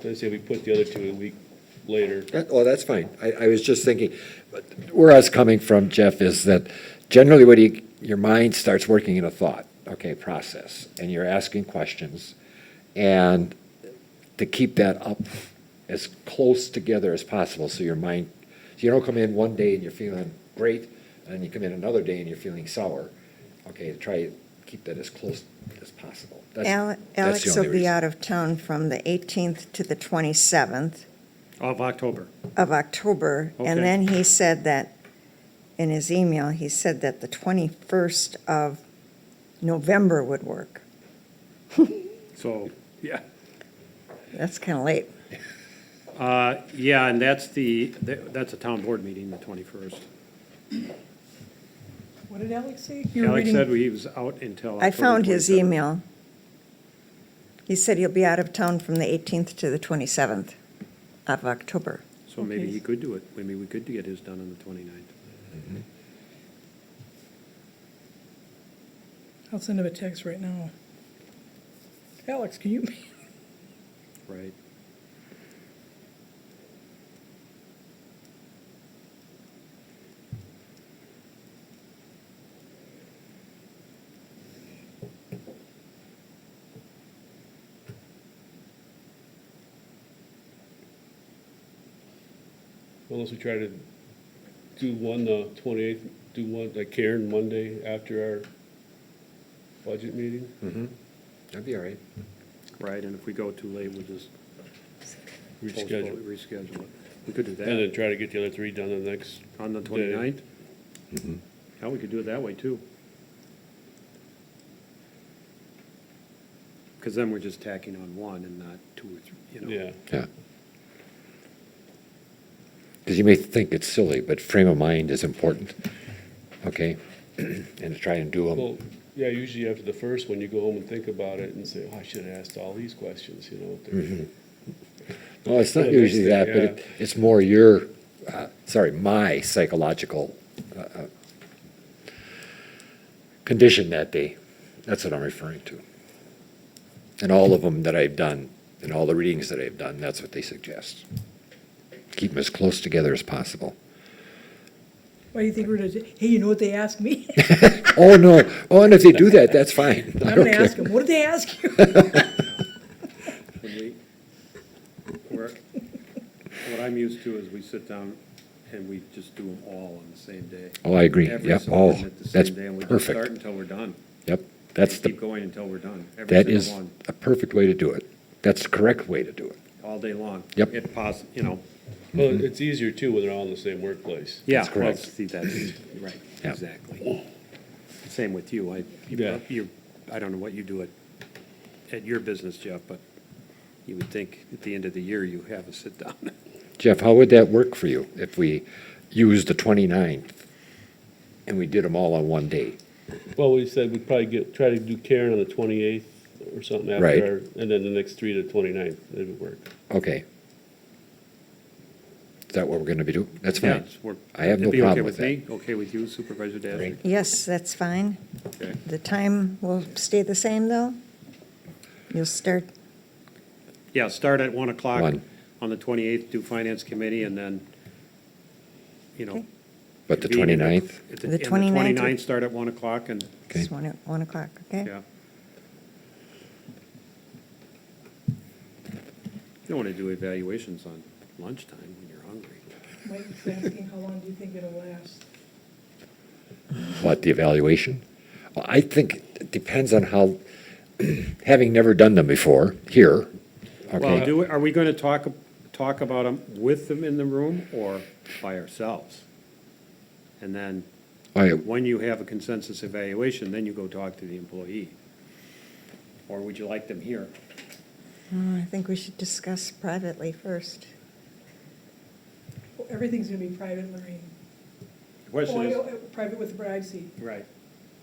Let's say we put the other 2 a week later. Oh, that's fine. I was just thinking, but where I was coming from, Jeff, is that generally when your mind starts working in a thought, process, and you're asking questions, and to keep that up as close together as possible, so your mind, so you don't come in one day and you're feeling great, and you come in another day and you're feeling sour. Okay, try to keep that as close as possible. That's the Alex only will be reason. out of town from the 18th to the 27th Of October. of October. Okay. And then he said that, in his email, he said that the 21st of November would work. So, yeah. That's kind of late. Yeah, and that's a town board meeting, the 21st. What did Alex say? You were Alex reading- said he was out until I October found his 27th. email. He said he'll be out of town from the 18th to the 27th of October. So maybe Okay. he could do it. Maybe we could get his done on the 29th. I'll send him a text right now. Alex, can you? Right. Unless we try to do one, the 28th, do one, like Karen, Monday after our budget meeting. That'd be all right. Right, and if we go too late, we'll just Reschedule. reschedule it. We could do And that then try to get the other three done the next, on the 29th. Yeah, we could do it that way, too. Because then we're just tacking on one and not two or three, you know. yeah. Yeah. Because you may think it's silly, but frame of mind is important, okay? And to try and do them. Well, yeah, usually after the first one, you go home and think about it and say, oh, I should have asked all these questions, you know. if they're- Well, it's not For the next usually day, that, but yeah. it's more your, my psychological condition that day. That's what I'm referring to. And all of them that I've done, and all the readings that I've done, that's what they suggest. Keep them as close together as possible. Why do you think we're gonna, hey, you know what they asked me? Oh, no, oh, and if they do that, that's fine. I I'm don't gonna ask care. them, what did they ask you? What I'm used to is we sit down and we just do them all on the same day. Oh, I agree, Every yep, single oh, one at the that's same day, and we don't start perfect. until we're done. Yep, that's Keep the, going until we're done, every that single is one, a perfect way to do it. That's the correct way to do it. all day long. Yep. If possible, you know. Well, it's easier too when they're all in the same workplace. Yeah, That's well, correct. see, that's, right, Yeah. exactly. Same with you. Yeah. I don't know what you do at your business, Jeff, but you would think at the end of the year you have a sit down. Jeff, how would that work for you if we used the 29th and we did them all on one day? Well, we said we'd probably try to do Karen on the 28th or something after Right. our, and then the next three to 29th, it would work. Okay. Is that what we're gonna be doing? That's Yeah, fine. it's work- I have no It'd be okay problem with that. me, okay with you, Supervisor Dasty? Yes, that's fine. Okay. The time will stay the same, though? You'll start, Yeah, start at 1 o'clock 1. on the 28th, do Finance Committee, and then, you know. Okay. But the convene at 29th? at The and 29th 29th, start at 1 o'clock, and, Okay. it's 1 o'clock, okay? yeah. You don't want to do evaluations on lunchtime when you're hungry. Mike's asking, how long do you think it'll last? What, the evaluation? Well, I think it depends on how, having never done them before, here, Well, okay? are we going to talk about them with them in the room or by ourselves? And then, when you have a consensus evaluation, then you go talk to the employee. Or would you like them here? I think we should discuss privately first. Well, everything's gonna be private, Lorraine. The question is, Private with the bride seat, right,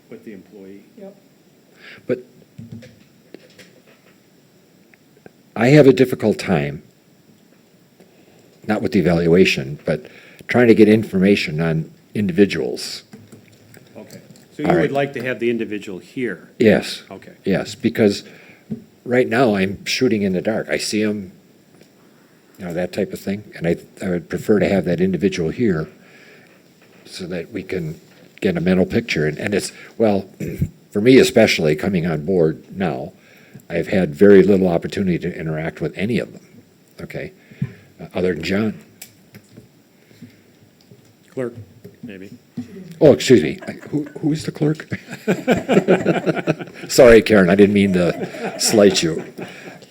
with the employee. yep. But I have a difficult time, not with the evaluation, but trying to get information on individuals. Okay. So All you right. would like to have the individual here? Yes. Okay. Yes, because right now I'm shooting in the dark. I see them, you know, that type of thing, and I would prefer to have that individual here so that we can get a mental picture. And it's, well, for me especially, coming on board now, I've had very little opportunity to interact with any of them, okay? Other than John. Clerk, maybe. Oh, excuse me, who is the clerk? Sorry, Karen, I didn't mean to slight you,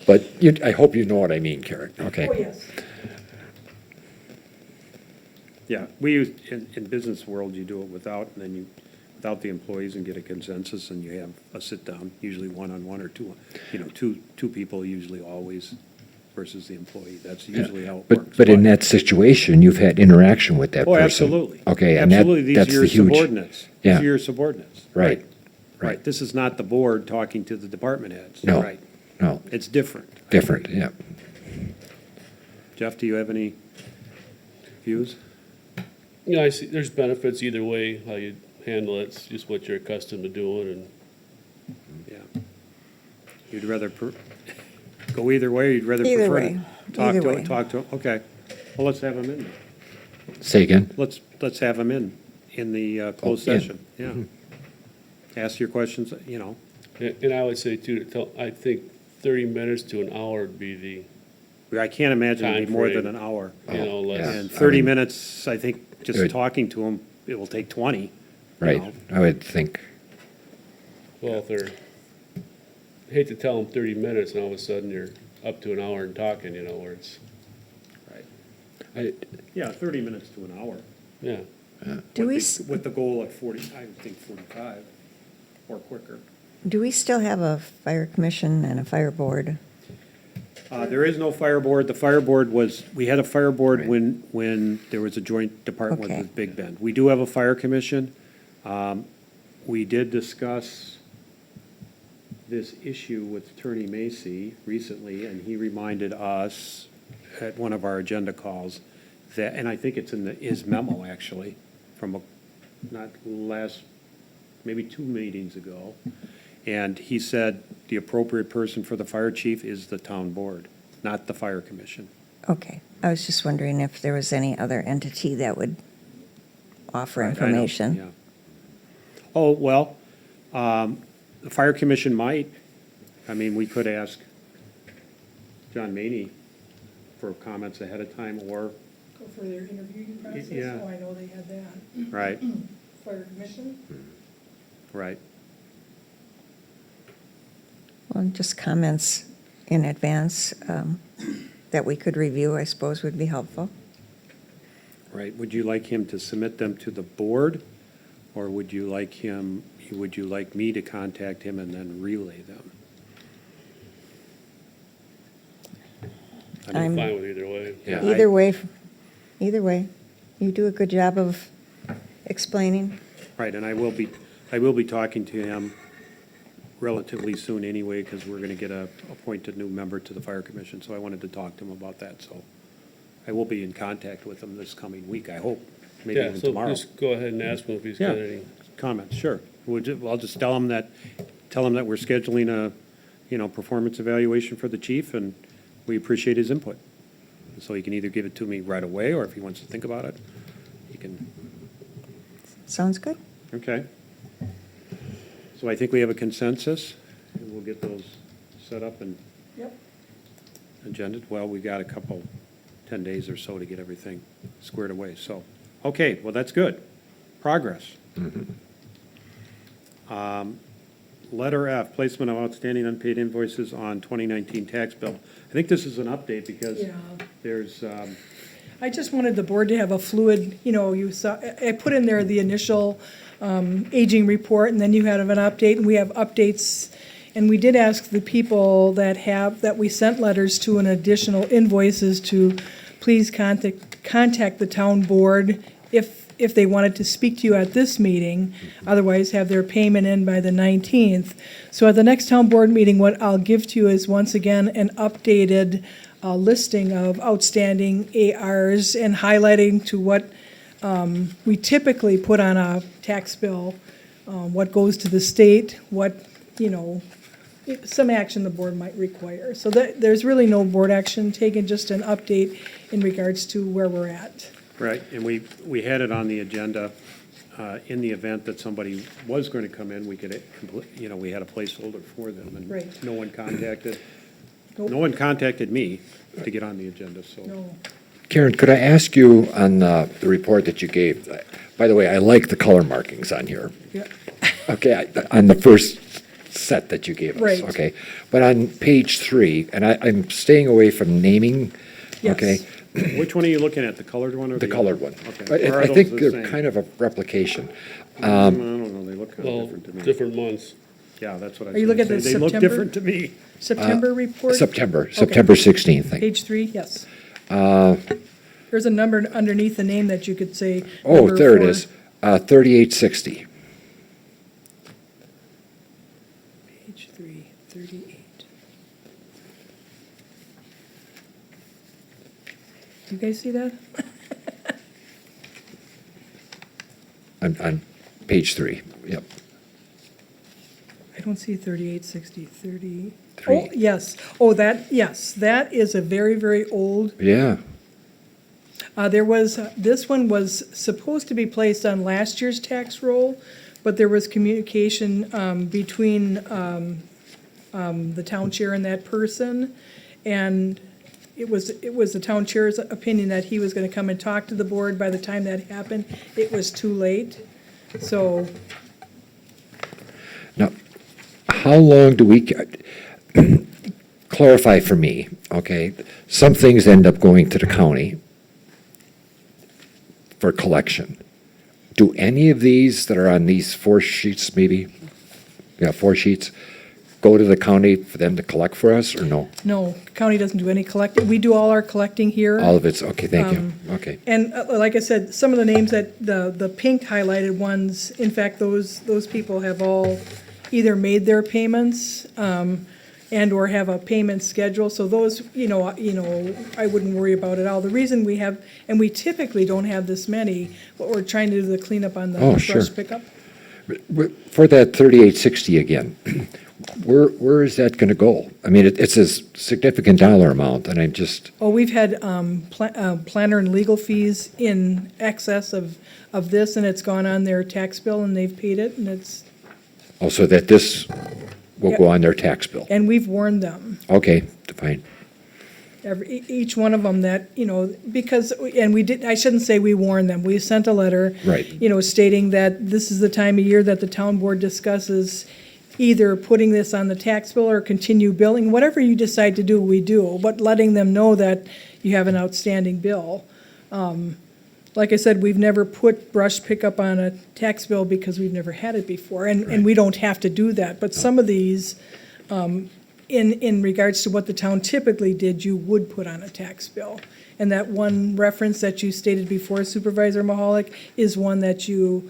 but I hope you know what I mean, Karen, okay? Oh, yes. Yeah, we use, in business world, you do it without, and then without the employees and get a consensus, and you have a sit-down, usually one-on-one or two, two people usually always versus the employee. That's usually how it works. But in that situation, you've had interaction with that Oh, person. absolutely. Okay, and Absolutely, that's these are the your huge. subordinates. Yeah. These are your subordinates. Right. Right, this is not the board talking to the department heads. No. Right, No, it's different. different, yeah. Jeff, do you have any views? Yeah, I see, there's benefits either way, how you handle it, it's just what you're accustomed to doing, and Yeah. You'd rather go either way, or you'd rather Either prefer way. to talk Either to way. it, talk to it? Okay, well, let's have them in. Say again? Let's have them in the closed in. session, yeah. Ask your questions, and I would say too, I think 30 minutes to an hour would be the, I can't imagine it'd be more than Timeframe. an hour. you know, Oh, yeah. less. And I 30 mean- minutes, I think, just Good. talking to them, it will take 20. you Right, know. I would think, Well, if they're, I hate to tell them 30 minutes and all of a sudden you're up to an hour and talking, you know, where it's, I, Yeah, 30 minutes to an hour. yeah. Do we, With the goal at 40, I would think 45 or quicker. do we still have a fire commission and a fire board? There is no fire board. The fire board was, we had a fire board Right. when there was a joint department Okay. with Big Bend. We do have a fire commission. We did discuss this issue with Attorney Macy recently, and he reminded us at one of our agenda calls that, and I think it's in his memo, actually, from maybe 2 meetings ago. And he said the appropriate person for the fire chief is the town board, not the fire commission. Okay, I was just wondering if there was any other entity that would offer I know, information. yeah. Oh, well, the fire commission might. I mean, we could ask John Maney for comments ahead of time, or, Go for their interviewing process? Yeah. Oh, I know they had that. right, Fire commission? right. Well, just comments in advance that we could review, I suppose, would be helpful. Right, would you like him to submit them to the board, or would you like me to contact him and then relay them? I'm fine with either way. Yeah, Either way, you do a good job of explaining. Right, and I will be talking to him relatively soon anyway, because we're gonna get appoint a new member to the fire commission, so I wanted to talk to him about that, so I will be in contact with him this coming week, I hope, maybe Yeah, even so tomorrow. just go ahead and ask him if he's got Yeah. any. Comments, sure. I'll just tell him that we're scheduling a, performance evaluation for the chief, and we appreciate his input. So he can either give it to me right away, or if he wants to think about it, he can. Sounds good? Okay. So I think we have a consensus, and we'll get those set up and Yep. agended. Well, we got 10 days or so to get everything squared away, so, okay, well, that's good. Progress. Letter F, placement of outstanding unpaid invoices on 2019 tax bill. I think this is an update because Yeah. there's, I just wanted the board to have a fluid, you saw, I put in there the initial aging report, and then you had an update, and we have updates. And we did ask the people that we sent letters to and additional invoices to please contact the town board if they wanted to speak to you at this meeting, otherwise have their payment in by the 19th. So at the next town board meeting, what I'll give to you is once again an updated listing of outstanding ARs and highlighting to what we typically put on a tax bill, what goes to the state, what, some action the board might require. So there's really no board action taken, just an update in regards to where we're at. right, and we had it on the agenda in the event that somebody was going to come in, we could, we had a placeholder for them. And Right. no one contacted, Nope. no one contacted me to get on the agenda, so. No. Karen, could I ask you on the report that you gave, by the way, I like the color markings on here. Yeah. Okay, on the first set that you gave us. Right. Okay, but on page 3, and I'm staying away from naming, Yes. okay? Which one are you looking at, the colored one or The the? colored one. Okay. Or are I those think the they're same? kind of a replication. I don't know, they look kind of Well, different to me. different months. Yeah, that's what I was Are you gonna looking at say. the They look September? different to me. September report? September Okay. 16th, I think. Page 3, yes. There's a number underneath the name that you could say. Oh, number there it 4. is, 3860. Page 3, 38. You guys see that? On page 3, yep. I don't see 3860, 30. Three. Oh, yes. Oh, yes, that is a very, very old. Yeah, This one was supposed to be placed on last year's tax roll, but there was communication between the town chair and that person. And it was the town chair's opinion that he was going to come and talk to the board. By the time that happened, it was too late. So, now, how long do we, clarify for me, okay? Some things end up going to the county for collection. Do any of these that are on these 4 sheets, maybe, 4 sheets, go to the county for them to collect for us, or no? no, county doesn't do any collecting. We do all our collecting here. All of it's, okay, thank you, okay. And like I said, some of the names that, the pink highlighted ones, in fact, those people have all either made their payments, and/or have a payment schedule, so those, I wouldn't worry about it all. The reason we have, and we typically don't have this many, but we're trying to do the cleanup on the Oh, sure. brush pickup. For that 3860 again, where is that gonna go? I mean, it's a significant dollar amount, and I'm just, Oh, we've had planner and legal fees in excess of this, and it's gone on their tax bill, and they've paid it, and it's, also that this will go on their tax bill. and we've warned them. Okay, fine. Each one of them that, because, and we did, I shouldn't say we warned them, we sent a letter. Right. Stating that this is the time of year that the town board discusses either putting this on the tax bill or continue billing, whatever you decide to do, we do, but letting them know that you have an outstanding bill. Like I said, we've never put brush pickup on a tax bill because we've never had it before, and we don't have to do that, but some of these, in regards to what the town typically did, you would put on a tax bill. And that one reference that you stated before, Supervisor Mahalik, is one that you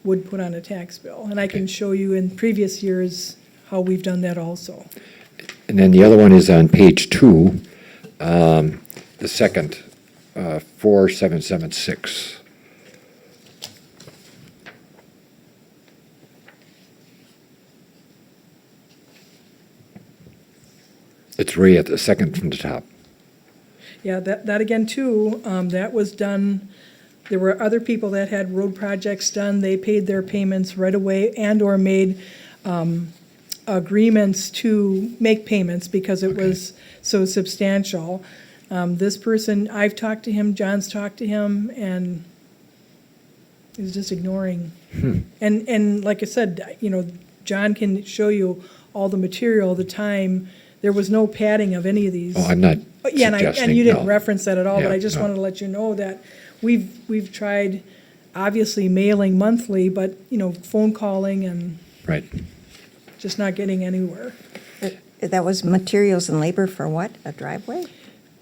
would put on a tax bill. And I can show you in previous years how we've done that also. And then the other one is on page 2, the second, 4776. It's right at the second from the top. Yeah, that again too, that was done, there were other people that had road projects done, they paid their payments right away and/or made agreements to make payments because it was so substantial. This person, I've talked to him, John's talked to him, and he's just ignoring. And like I said, John can show you all the material, the time. There was no padding of any of these. Oh, I'm not Yeah, suggesting, and you didn't no. reference that at all, but Yeah, I just no. wanted to let you know that we've tried, obviously mailing monthly, but, phone calling and Right. just not getting anywhere. That was materials and labor for what? A driveway?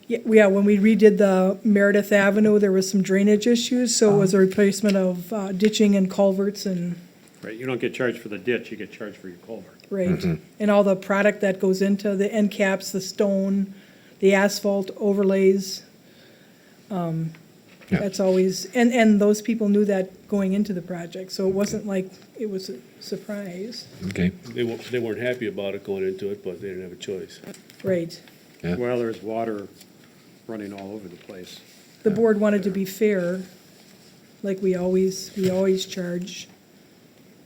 Yeah, when we redid the Meredith Avenue, there was some drainage issues, so it was a replacement of ditching and culverts and, Right, you don't get charged for the ditch, you get charged for your culvert. right. And all the product that goes into the end caps, the stone, the asphalt overlays. Yeah. That's always, and those people knew that going into the project, so it wasn't like it was a surprise. Okay, They weren't happy about it going into it, but they didn't have a choice. Right. yeah. Well, there's water running all over the place. The board wanted to be fair, like we always charge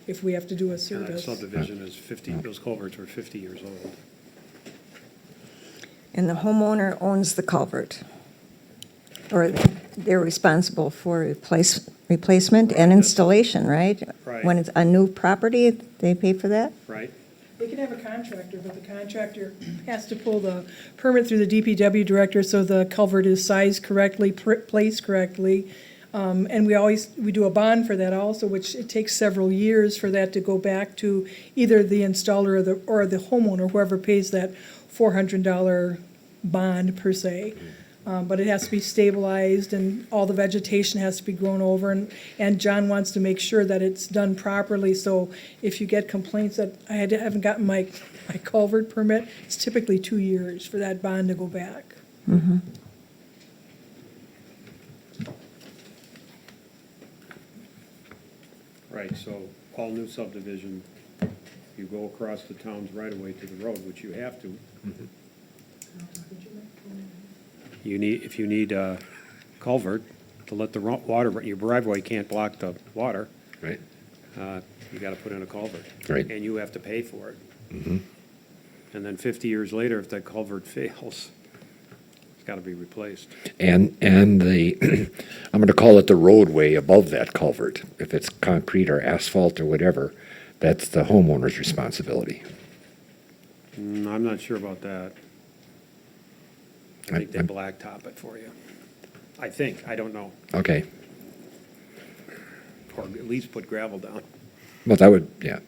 if we have to do a And that service. subdivision is 50, those culverts were 50 years old. And the homeowner owns the culvert. Or they're responsible for replacement and installation, right? Right. When it's a new property, they pay for that? Right? They can have a contractor, but the contractor has to pull the permit through the DPW director so the culvert is sized correctly, placed correctly. And we do a bond for that also, which it takes several years for that to go back to either the installer or the homeowner, whoever pays that $400 bond per se. But it has to be stabilized and all the vegetation has to be grown over and John wants to make sure that it's done properly. So if you get complaints that I haven't gotten my culvert permit, it's typically 2 years for that bond to go back. Right, so all new subdivision, you go across the town's right-of-way to the road, which you have to. You need, if you need a culvert to let the water, your driveway can't block the water, Right. you gotta put in a culvert. Right. And you have to pay for it. And then 50 years later, if that culvert fails, it's gotta be replaced. And the, I'm going to call it the roadway above that culvert. If it's concrete or asphalt or whatever, that's the homeowner's responsibility. I'm not sure about that. I think they I'm- blacktop it for you. I think, I don't know. Okay. Or at least put gravel down. Well, that would, yeah.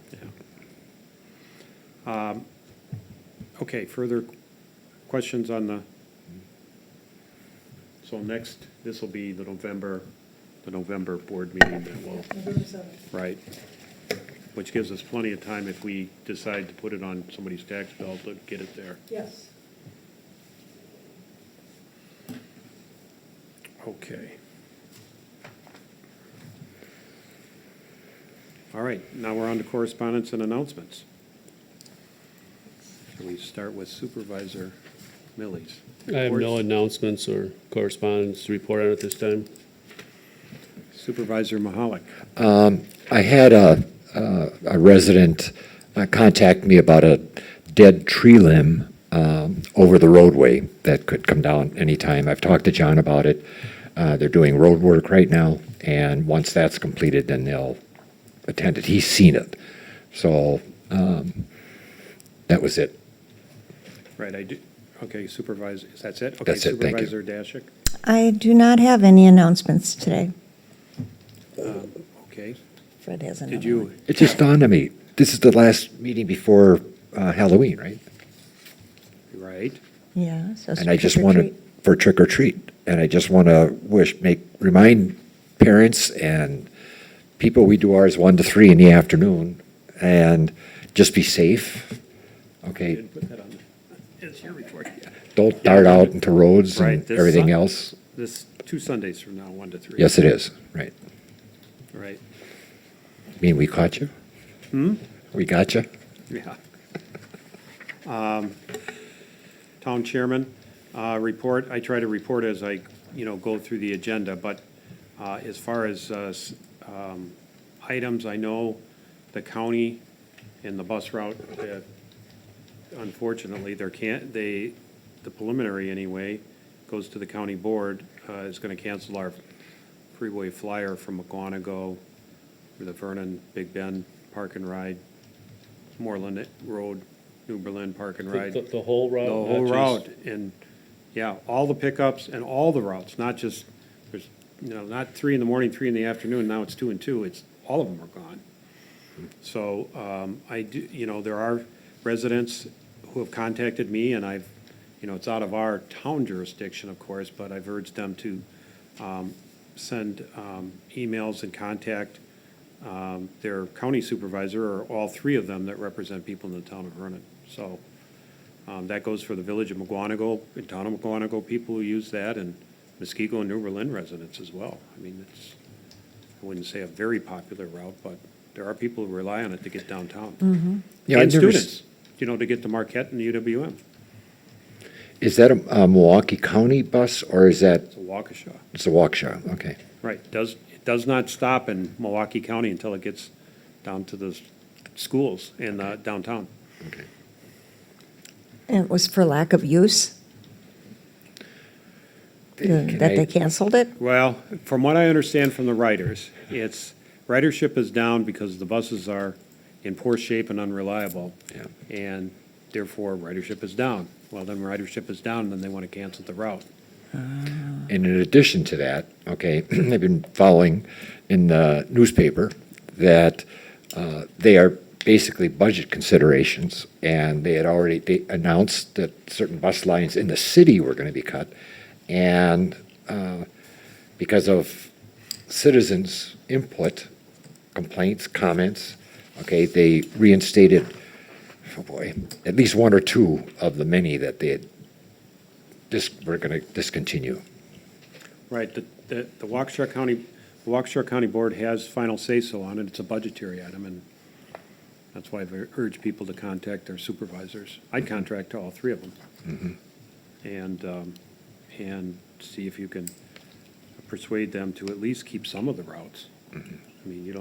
Okay, further questions on the, so next, this will be the November board meeting that will, November 7th. right? Which gives us plenty of time if we decide to put it on somebody's tax bill to get it there. Yes. Okay. All right, now we're on to correspondence and announcements. Shall we start with Supervisor Millies? I have no Reports? announcements or correspondence to report on at this time. Supervisor Mahalik. I had a resident contact me about a dead tree limb over the roadway that could come down anytime. I've talked to John about it. They're doing road work right now, and once that's completed, then they'll attend it. He's seen it. So that was it. Right, I do, okay, Supervisor, that's it? That's it, thank you. Supervisor Dashik, I do not have any announcements today. okay. Fred has another Did you, one. It just dawned on me, this is the last meeting before Halloween, right? right, Yeah, so And I just trick or want to, treat. for trick or treat, and I just want to remind parents and people, we do ours 1 to 3 in the afternoon, and just be safe, okay? didn't put that on, it's your report. Don't dart out into roads Right, and this everything Sun- else. This, 2 Sundays from now, 1 to 3. Yes, it is, right. Right, Mean we caught you? We got you? yeah. Town Chairman, report, I try to report as I, go through the agenda, but as far as items, I know the county and the bus route, unfortunately, the preliminary anyway, goes to the county board, is gonna cancel our freeway flyer from McGuanago, for the Vernon, Big Bend Park and Ride, Moreland Road, New Berlin Park and Ride. The whole route? The not whole just- route, and, yeah, all the pickups and all the routes, not just, there's, not 3 in the morning, 3 in the afternoon, now it's 2 and 2, it's, all of them are gone. So, I do, there are residents who have contacted me, and I've, it's out of our town jurisdiction, of course, but I've urged them to, send, emails and contact, their county supervisor, or all 3 of them that represent people in the town of Vernon. So, that goes for the village of McGuanago, the town of McGuanago, people who use that, and Muskego and New Berlin residents as well. I mean, it's, I wouldn't say a very popular route, but there are people who rely on it to get downtown. Yeah, And I've never students, to get to Marquette and UWM. Is that a Milwaukee County bus, or is that, It's a Waukesha. it's a Waukesha? Okay. Right, it does not stop in Milwaukee County until it gets down to the schools in downtown. And it was for lack of use that they canceled it? Well, from what I understand from the writers, ridership is down because the buses are in poor shape and unreliable. Yeah. And therefore, ridership is down. Well, then ridership is down, then they want to cancel the route. And in addition to that, okay, I've been following in the newspaper that they are basically budget considerations, and they announced that certain bus lines in the city were going to be cut, and because of citizens' input, complaints, comments, okay, they reinstated, oh boy, at least one or two of the many that they had were going to discontinue. Right, the Waukesha County Board has final say-so on it. It's a budgetary item, and that's why I urge people to contact their supervisors. I'd contract all three of them. And see if you can persuade them to at least keep some of the routes. I mean,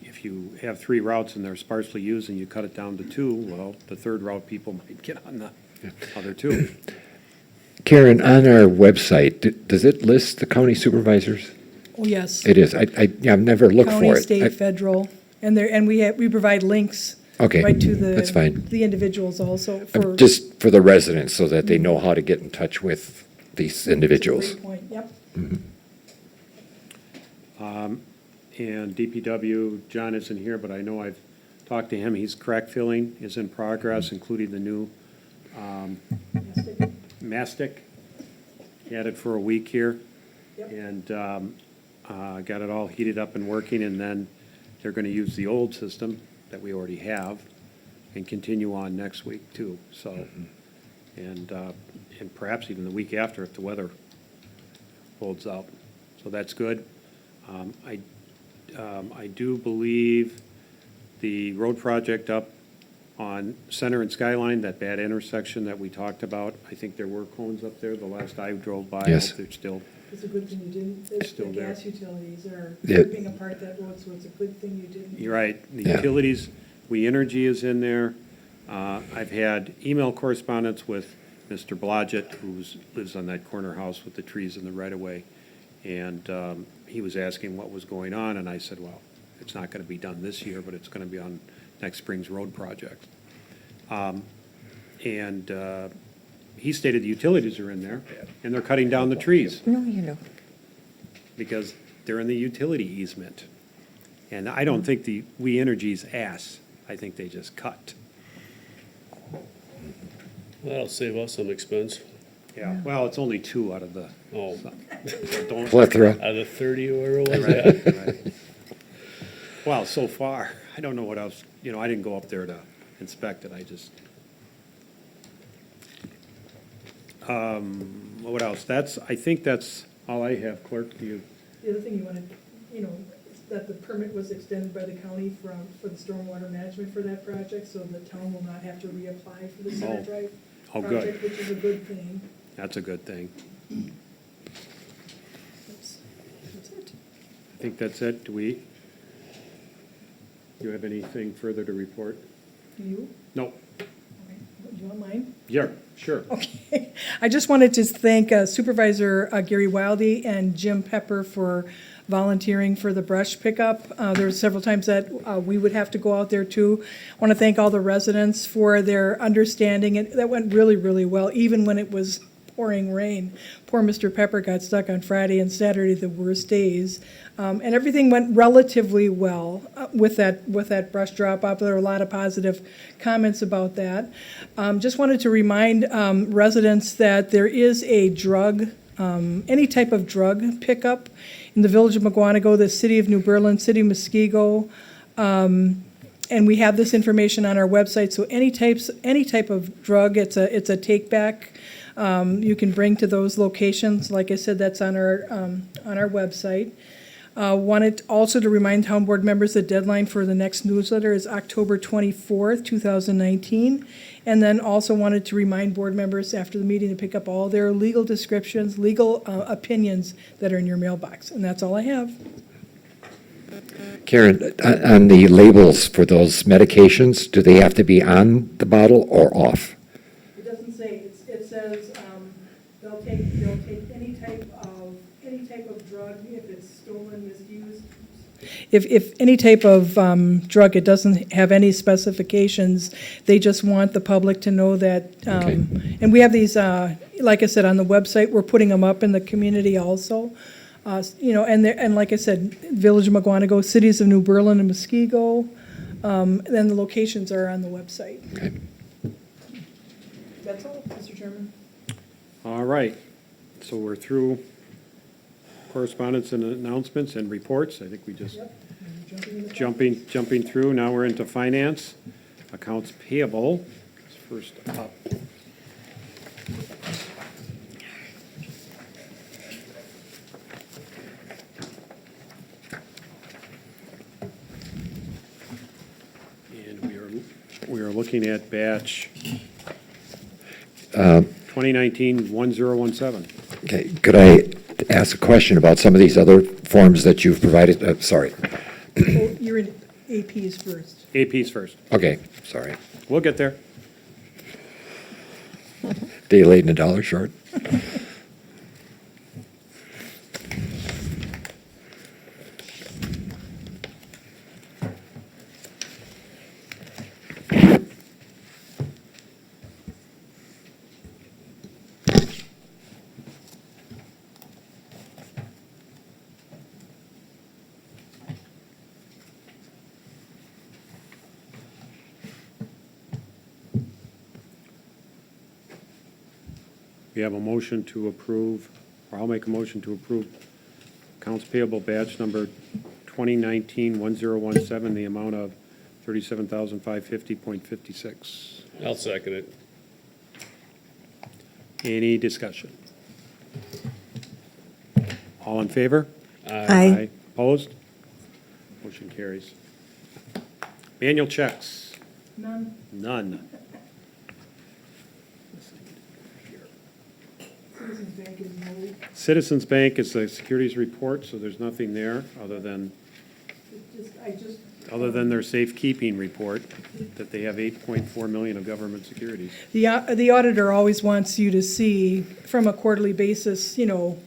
if you have 3 routes and they're sparsely used and you cut it down to 2, well, the third route, people might get on the other 2. Karen, on our website, does it list the county supervisors? Oh, yes. It is. I've never looked for County, it. state, federal, and we provide links Okay, right to that's fine. the individuals also for. Just for the residents, so that they know how to get in touch with these individuals. Great point, yep. And DPW, John isn't here, but I know I've talked to him. He's crack filling is in progress, including the new mastic. He had it for a week here. Yep. And got it all heated up and working, and then they're going to use the old system that we already have and continue on next week too. So, and perhaps even the week after if the weather holds up. So that's good. I do believe the road project up on Center and Skyline, that bad intersection that we talked about, I think there were cones up there the last I drove by. Yes. I hope they're still. It's a good thing you didn't. The Still there. gas utilities are Yeah. ripping apart that road, so it's a good thing you didn't. You're right. The Yeah. utilities, We Energy is in there. I've had email correspondence with Mr. Blodgett, who lives on that corner house with the trees in the right-of-way. And he was asking what was going on, and I said, well, it's not going to be done this year, but it's going to be on next spring's road project. He stated the utilities are in there, and they're cutting down the trees No, you know. because they're in the utility easement. And I don't think the We Energy's ass. I think they just cut. That'll save us some expense. Yeah, well, it's only 2 out of the. Oh, Don't. Plethora. out of 30 or whatever it was, Right, yeah. right. Well, so far, I don't know what else, I didn't go up there to inspect it, I just. What else? I think that's all I have, clerk, do you? The other thing you wanted, is that the permit was extended by the county for the stormwater management for that project, so the town will not have to reapply for the Center Oh. Drive Oh, project, good. which is a good thing. That's a good thing. That's it. I think that's it. Do you have anything further to report? Do you? No. Okay. Do you want mine? Yeah, sure. Okay. I just wanted to thank Supervisor Gary Wildy and Jim Pepper for volunteering for the brush pickup. There were several times that we would have to go out there too. I want to thank all the residents for their understanding, and that went really, really well, even when it was pouring rain. Poor Mr. Pepper got stuck on Friday and Saturday, the worst days. And everything went relatively well with that brush drop off. There were a lot of positive comments about that. Just wanted to remind residents that there is a drug, any type of drug pickup in the village of Mugwanago, the city of New Berlin, city of Muskego. And we have this information on our website. So any type of drug, it's a take back. You can bring to those locations. Like I said, that's on our website. Wanted also to remind town board members the deadline for the next newsletter is October 24th, 2019. And then also wanted to remind board members after the meeting to pick up all their legal descriptions, legal opinions that are in your mailbox. And that's all I have. Karen, on the labels for those medications, do they have to be on the bottle or off? It doesn't say, it says, they'll take any type of drug if it's stolen, misused. If any type of drug, it doesn't have any specifications. They just want the public to know that, Okay. and we have these, like I said, on the website, we're putting them up in the community also. And like I said, Village of Mugwanago, cities of New Berlin and Muskego, then the locations are on the website. Okay. That's all, Mr. Chairman. All right, so we're through correspondence and announcements and reports. I think we just jumping through. Now we're into finance, accounts payable. is First up. And we are looking at batch 2019-1017. Okay, could I ask a question about some of these other forms that you've provided? Sorry. Oh, you're in APs first. APs first. Okay, sorry. We'll get there. Day late and a dollar short. We have a motion to approve, or I'll make a motion to approve accounts payable batch number 2019-1017, the amount of $37,550.56. I'll second it. Any discussion? All in favor? Aye. Opposed? Motion carries. Manual checks? None. None. Citizens Bank is no. Citizens Bank is a securities report, so there's nothing there other than their safekeeping report, that they have 8.4 million of government securities. The auditor always wants you to see from a quarterly basis, the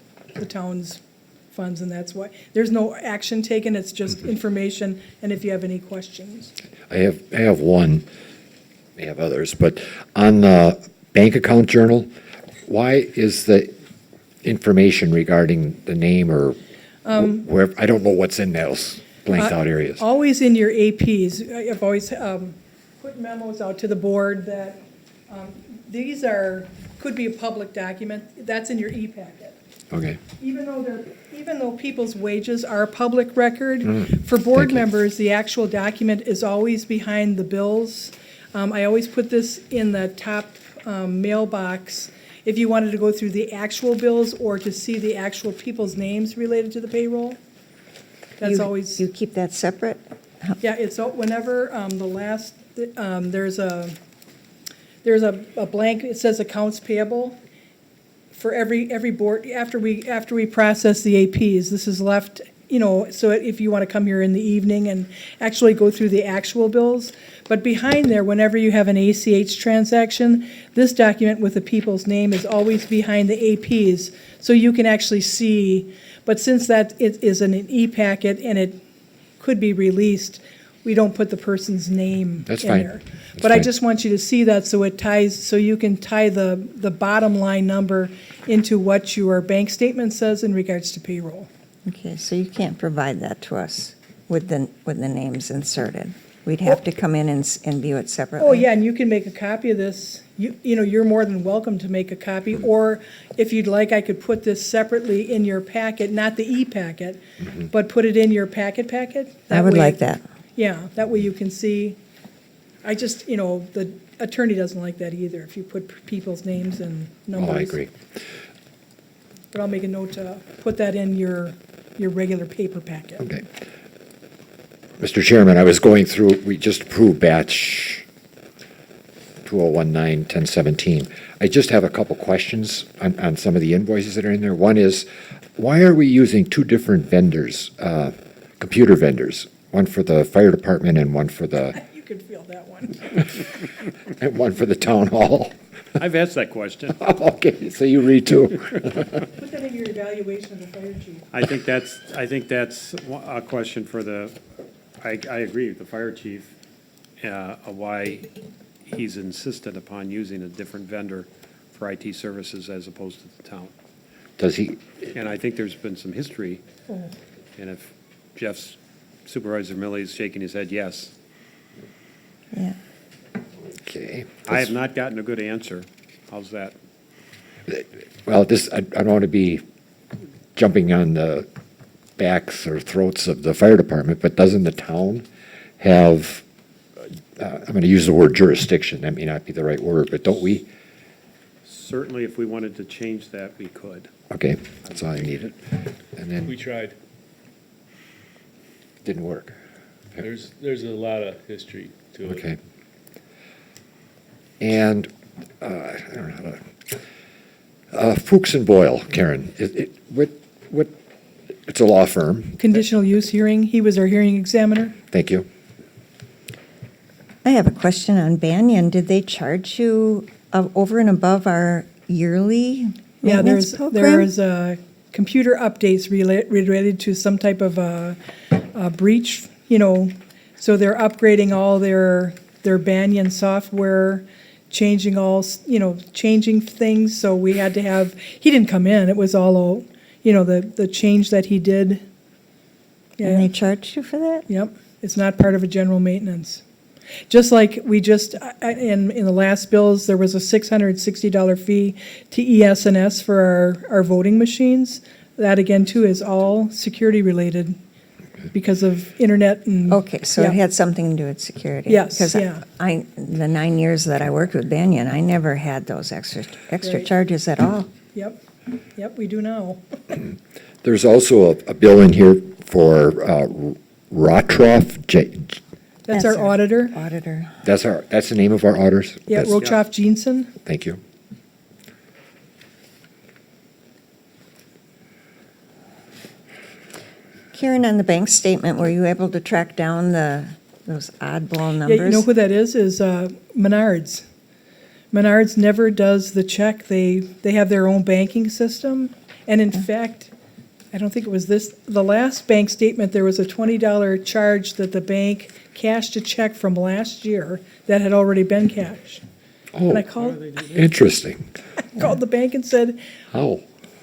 town's funds, and that's why. There's no action taken, it's just information, and if you have any questions. I have one, may have others, but on the bank account journal, why is the information regarding the name or where, I don't know what's in those blanked out areas. Always in your APs, I've always put memos out to the board that these could be a public document, that's in your e-packet. Okay, Even though people's wages are public record, for board Thank you. members, the actual document is always behind the bills. I always put this in the top mailbox if you wanted to go through the actual bills or to see the actual people's names related to the payroll. That's You- always, You keep that separate? yeah, it's whenever there's a blank, it says accounts payable for every board, after we process the APs, this is left, so if you want to come here in the evening and actually go through the actual bills. But behind there, whenever you have an ACH transaction, this document with the people's name is always behind the APs, so you can actually see. But since that it is an e-packet and it could be released, we don't put the person's name That's in fine. there. That's But I fine. just want you to see that so it ties, so you can tie the bottom line number into what your bank statement says in regards to payroll. Okay, so you can't provide that to us with the names inserted. We'd have to come in and view it separately. Oh, yeah, and you can make a copy of this. You're more than welcome to make a copy, or if you'd like, I could put this separately in your packet, not the e-packet, but put it in your packet. I That would way- like that. Yeah, that way you can see. I just, the attorney doesn't like that either, if you put people's names and oh, numbers. I agree. But I'll make a note to put that in your your regular paper packet. Okay. Mr. Chairman, I was going through, we just approved batch 2019-1017. I just have a couple questions on some of the invoices that are in there. One is, why are we using two different vendors, computer vendors? One for the fire department and one for the, You could feel that one. and one for the town hall? I've asked that question. Okay, so you read too. Put that in your evaluation of the fire chief. I think that's a question for the, I agree with the fire chief, of why he's insistent upon using a different vendor for IT services as opposed to the town. Does he, And I think there's been some history, Oh. and if Jeff's Supervisor Millie's shaking his head, yes. Yeah. okay. I have not gotten a good answer. How's that? Well, this, I don't want to be jumping on the backs or throats of the fire department, but doesn't the town have, I'm going to use the word jurisdiction, that may not be the right word, but don't we? Certainly, if we wanted to change that, we could. Okay, that's all I needed. And We then, tried. didn't work. There's a lot of history to it. Okay. And, I don't know how to, Fuchs and Boyle, Karen, what, it's a law firm, Conditional use hearing, he was our hearing examiner. thank you. I have a question on Banyan. Did they charge you over and above our yearly Yeah, maintenance there's program? computer updates related to some type of a breach, you know, so they're upgrading all their Banyan software, changing changing things, so we had to have, he didn't come in, it was all, the change that he did. And they Yeah, charged you for that? yep, it's not part of a general maintenance. Just like we just, in the last bills, there was a $660 fee to ES&S for our voting machines. That again, too, is all security related because of internet and. Okay, so Yeah. it had something to do with security? Yes, Because yeah. the 9 years that I worked with Banyan, I never had those extra Right. charges at all. Yep, we do now. There's also a bill in here for Rotroff, That's our auditor. Auditor. that's the name of our auditors? Yeah, That's- Rochoff Jeanson. Thank you. Karen, on the bank statement, were you able to track down those oddball numbers? Yeah, you know who that is Menards. Menards never does the check. They have their own banking system. And in fact, I don't think it was the last bank statement, there was a $20 charge that the bank cashed a check from last year that had already been cashed. And I Oh, called interesting. the bank and said, How?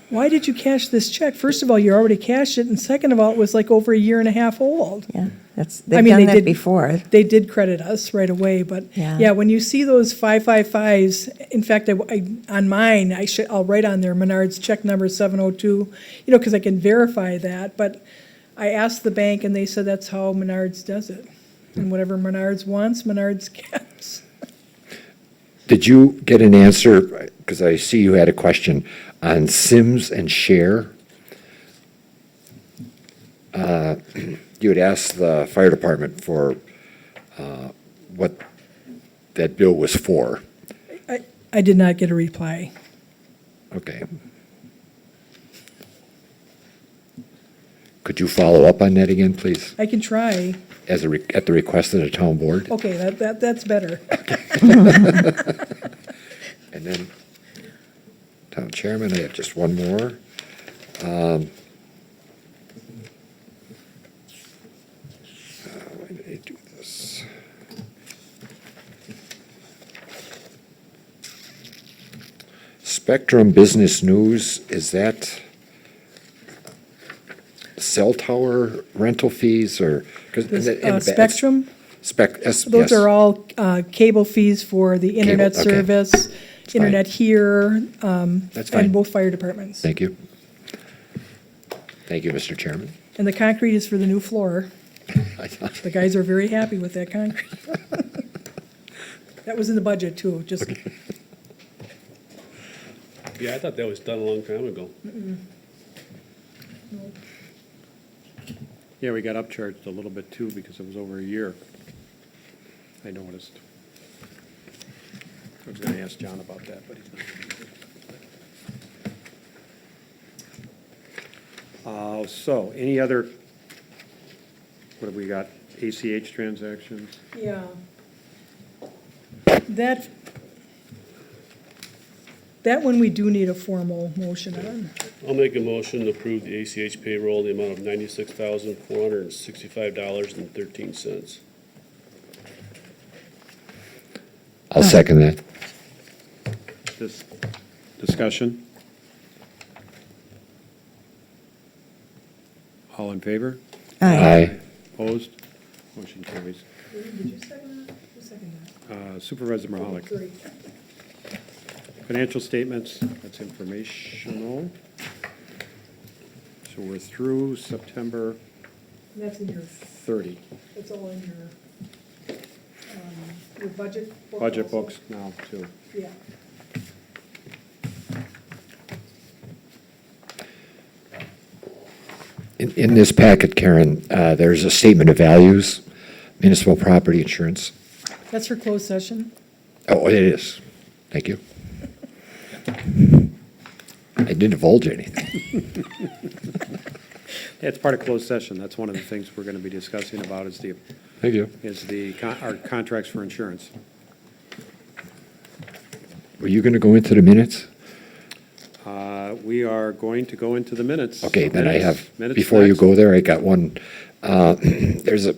why did you cash this check? First of all, you already cashed it, and second of all, it was like over a year and a half old. Yeah, I they've mean, done they that did- before. They did credit us right away, but Yeah. yeah, when you see those 555s, in fact, on mine, I'll write on there Menards check number 702, because I can verify that. But I asked the bank, and they said that's how Menards does it. And whatever Menards wants, Menards gets. Did you get an answer, because I see you had a question, on Sims and Share? You had asked the fire department for what that bill was for. I did not get a reply. Okay. Could you follow up on that again, please? I can try. At the request of the town board? Okay, that's better. And then, town chairman, I have just one more. Why did I do this? Spectrum Business News, is that cell tower rental fees or? 'cause in the- in the- Spectrum? Yes. Those are all cable fees for the internet okay. service, fine. internet here, That's fine. and both fire departments. Thank you. Thank you, Mr. Chairman. And the concrete is for the new floor. I thought- The guys are very happy with that concrete. That was in the budget too, just, Yeah, I thought that was done a long time ago. Yeah, we got upcharged a little bit too because it was over a year. I noticed. I was gonna ask John about that, but he's not here. So, any other, what have we got? ACH transactions? Yeah. That one we do need a formal motion on. I'll make a motion to approve the ACH payroll, the amount of $96,465.13. I'll second that. This discussion? All in favor? Aye. Opposed? Motion carries. Did you second that? Who seconded that? Supervisor Mahalik. Sorry. Financial statements, that's informational. So we're through September That's in your, 30. that's all in your budget book. Budget also? books now, too. Yeah. In this packet, Karen, there's a statement of values, municipal property insurance. That's for closed session? Oh, it is. Thank you. I didn't divulge anything. Yeah, it's part of closed session. That's one of the things we're going to be discussing about is Thank you. our contracts for insurance. Were you going to go into the minutes? We are going to go into the minutes. Okay, then I have, Minutes before you next. go there, I got one. There's a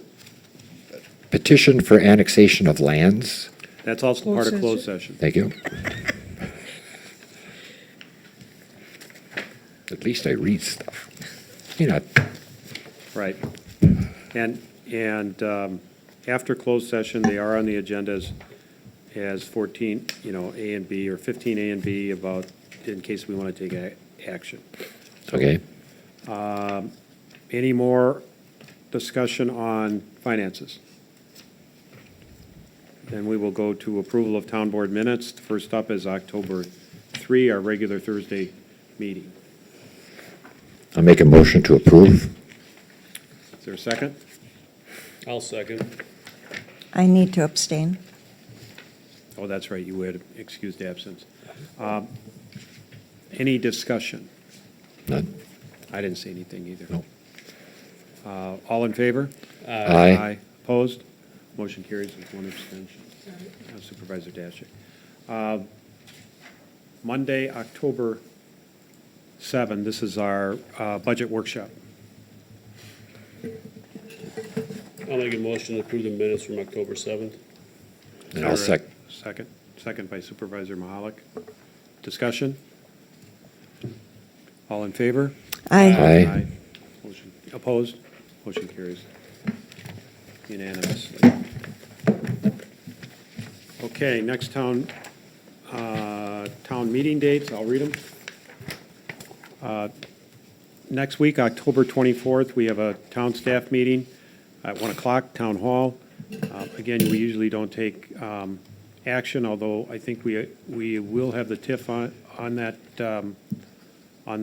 petition for annexation of lands. That's also part of closed session. Thank you. At least I read stuff. You know, Right. And after closed session, they are on the agenda as 14, A and B, or 15A and B about, in case we want to take action. okay. Any more discussion on finances? Then we will go to approval of town board minutes. First up is October 3, our regular Thursday meeting. I'll make a motion to approve. Is there a second? I'll second. I need to abstain. Oh, that's right, you had excused absence. Any discussion? None. I didn't say anything either. No. All in favor? Aye. Opposed? Motion carries with one abstention. Supervisor Dashick. Monday, October 7, this is our budget workshop. I'll make a motion to approve the minutes from October 7th. And I'll Second by Supervisor Mahalik. Discussion? All in favor? Aye. Aye. Motion, opposed? Motion carries unanimously. Okay, next town meeting dates, I'll read them. Next week, October 24th, we have a town staff meeting at 1 o'clock, Town Hall. Again, we usually don't take action, although I think we will have the TIF on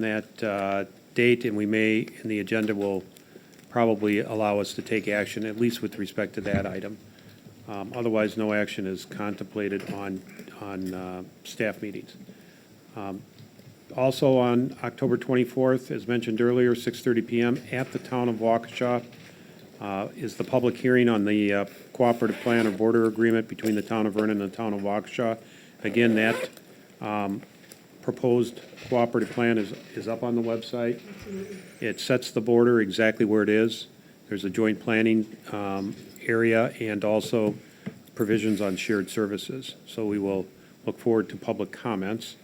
that date, and we may, and the agenda will probably allow us to take action, at least with respect to that item. Otherwise, no action is contemplated on staff meetings. Also on October 24th, as mentioned earlier, 6:30 PM at the town of Waukesha is the public hearing on the cooperative plan or border agreement between the town of Vernon and the town of Waukesha. Again, that proposed cooperative plan is up on the website. It sets the border exactly where it is. There's a joint planning area and also provisions on shared services. So we will look forward to public comments.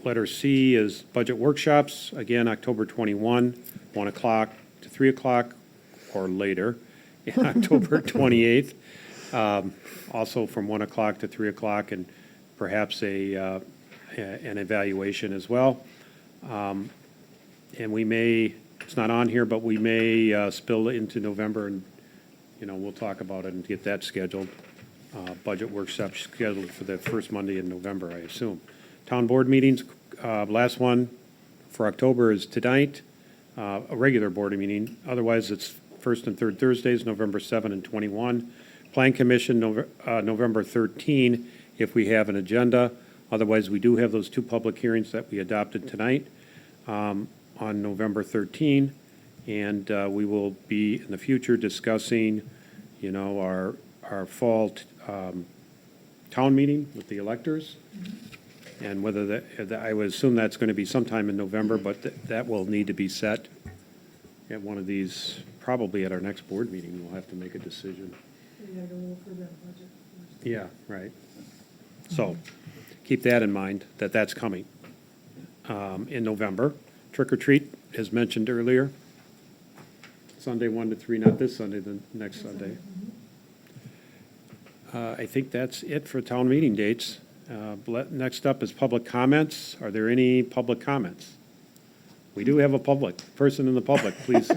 Letter C is budget workshops, again, October 21, 1 o'clock to 3 o'clock or later, and October 28th, also from 1 o'clock to 3 o'clock, and perhaps an evaluation as well. And we may, it's not on here, but we may spill into November, and, we'll talk about it and get that scheduled. Budget workshop scheduled for the first Monday in November, I assume. Town board meetings, last one for October is tonight. a regular board meeting. Otherwise, it's first and third Thursdays, November 7 and 21. Plan Commission, November 13, if we have an agenda. Otherwise, we do have those two public hearings that we adopted tonight on November 13. And we will be in the future discussing, you know, our fall town meeting with the electors. And whether I would assume that's going to be sometime in November, but that will need to be set at one of these, probably at our next board meeting. We'll have to make a decision. Yeah, right. So keep that in mind, that that's coming in November. Trick or treat, as mentioned earlier. Sunday 1 to 3, not this Sunday, the next Sunday. I think that's it for town meeting dates. Next up is public comments. Are there any public comments? We do have a person in the public, please.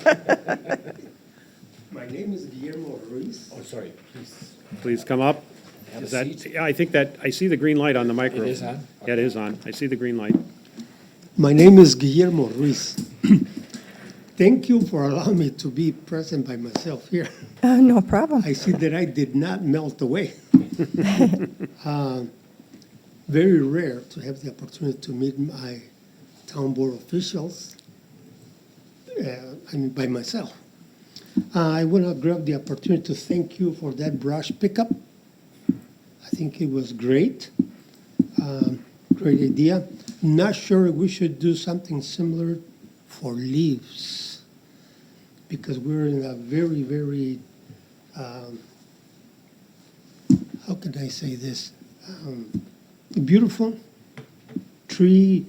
My name is Guillermo Ruiz. Oh, sorry, please. Please come up. Have a Is that, seat. yeah, I think that, I see the green light on the microphone. It is on? Yeah, it is on. I see the green light. My name is Guillermo Ruiz. Thank you for allowing me to be present by myself here. No problem. I see that I did not melt away. Very rare to have the opportunity to meet my town board officials, by myself. I want to grab the opportunity to thank you for that brush pickup. I think it was great. Great idea. Not sure we should do something similar for leaves, because we're in a very, very, how can I say this? Beautiful tree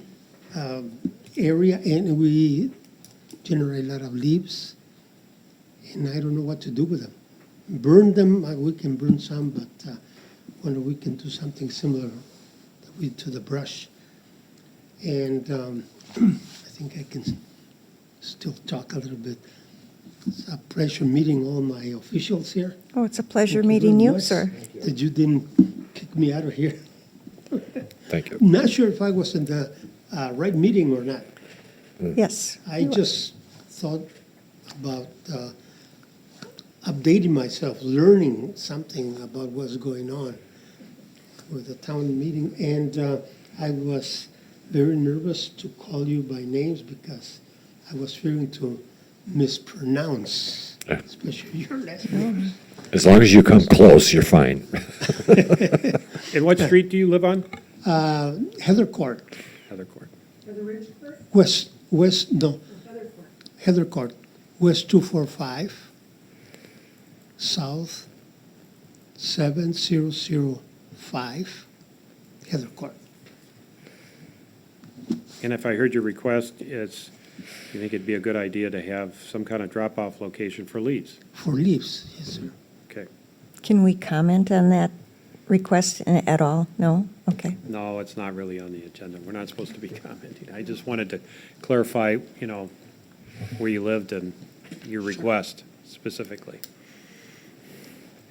area, and we generate a lot of leaves, and I don't know what to do with them. Burn them, we can burn some, but wonder we can do something similar that we to the brush. And I think I can still talk a little bit. It's a pleasure meeting all my officials here. Oh, it's a pleasure Thank meeting very you, much sir. That you didn't kick me out of here. Thank you. Not sure if I was in the right meeting or not. Yes. I just thought about updating myself, learning something about what's going on with the town meeting. And I was very nervous to call you by names because I was fearing to mispronounce, especially your last name. As long as you come close, you're fine. And what street do you live on? Heather Court, Heather Court. Heather Court, West 245, South 7005, Heather Court. And if I heard your request, you think it'd be a good idea to have some kind of drop-off location for leaves? For leaves, yes, sir. Okay. Can we comment on that request at all? No? Okay. No, it's not really on the agenda. We're not supposed to be commenting. I just wanted to clarify, you know, where you lived and your request specifically.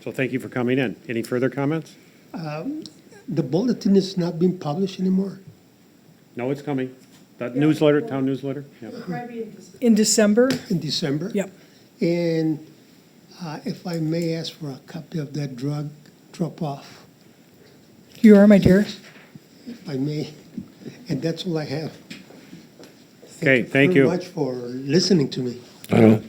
So thank you for coming in. Any further comments? The bulletin is not being published anymore. No, it's coming. That newsletter, town newsletter? Yeah. In December? In December. Yep. And if I may ask for a copy of that drop-off, You are, my dear. if I may, and that's all I have. Okay, thank you. Very much for listening to me. Oh,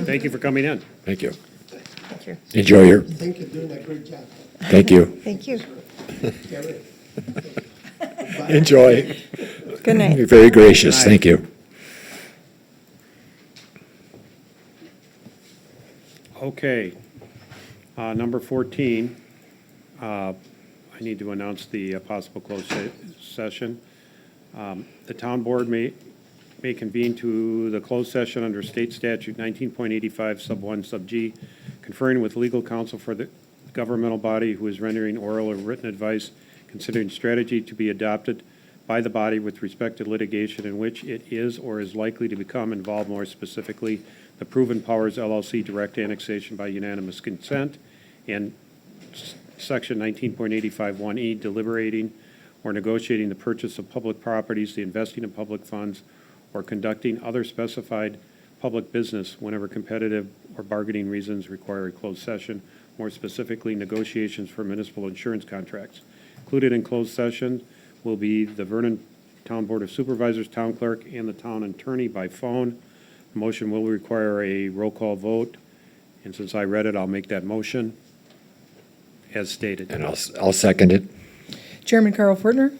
Thank you for coming in. thank you. Thank you. Enjoy your, Thank you, doing a great job. thank you. Thank you. Gary. Enjoy. Good night. You're very gracious, thank you. Okay. Number 14, I need to announce the possible closed session. The town board may convene to the closed session under state statute 19.85 sub 1 sub G, conferring with legal counsel for the governmental body who is rendering oral or written advice considering strategy to be adopted by the body with respect to litigation in which it is or is likely to become involved, more specifically, the Proven Powers LLC direct annexation by unanimous consent, and section 19.85(1)E, deliberating or negotiating the purchase of public properties, the investing of public funds, or conducting other specified public business whenever competitive or bargaining reasons require a closed session, more specifically negotiations for municipal insurance contracts. Included in closed session will be the Vernon Town Board of Supervisors, Town Clerk, and the Town Attorney by phone. The motion will require a roll call vote, and since I read it, I'll make that motion as stated. And I'll second it. Chairman Carl Fortner,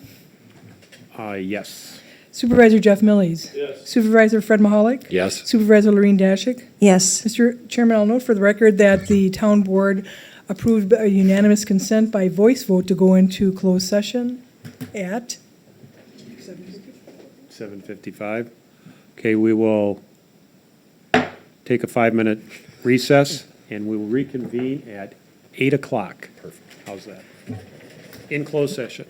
Yes. Supervisor Jeff Millies. Yes. Supervisor Fred Mahalik. Yes. Supervisor Lorene Dashick. Yes. Mr. Chairman, I'll note for the record that the town board approved by unanimous consent by voice vote to go into closed session at 7:55. Okay, we will take a 5-minute recess, and we will reconvene at 8 o'clock. Perfect. How's that? In closed session.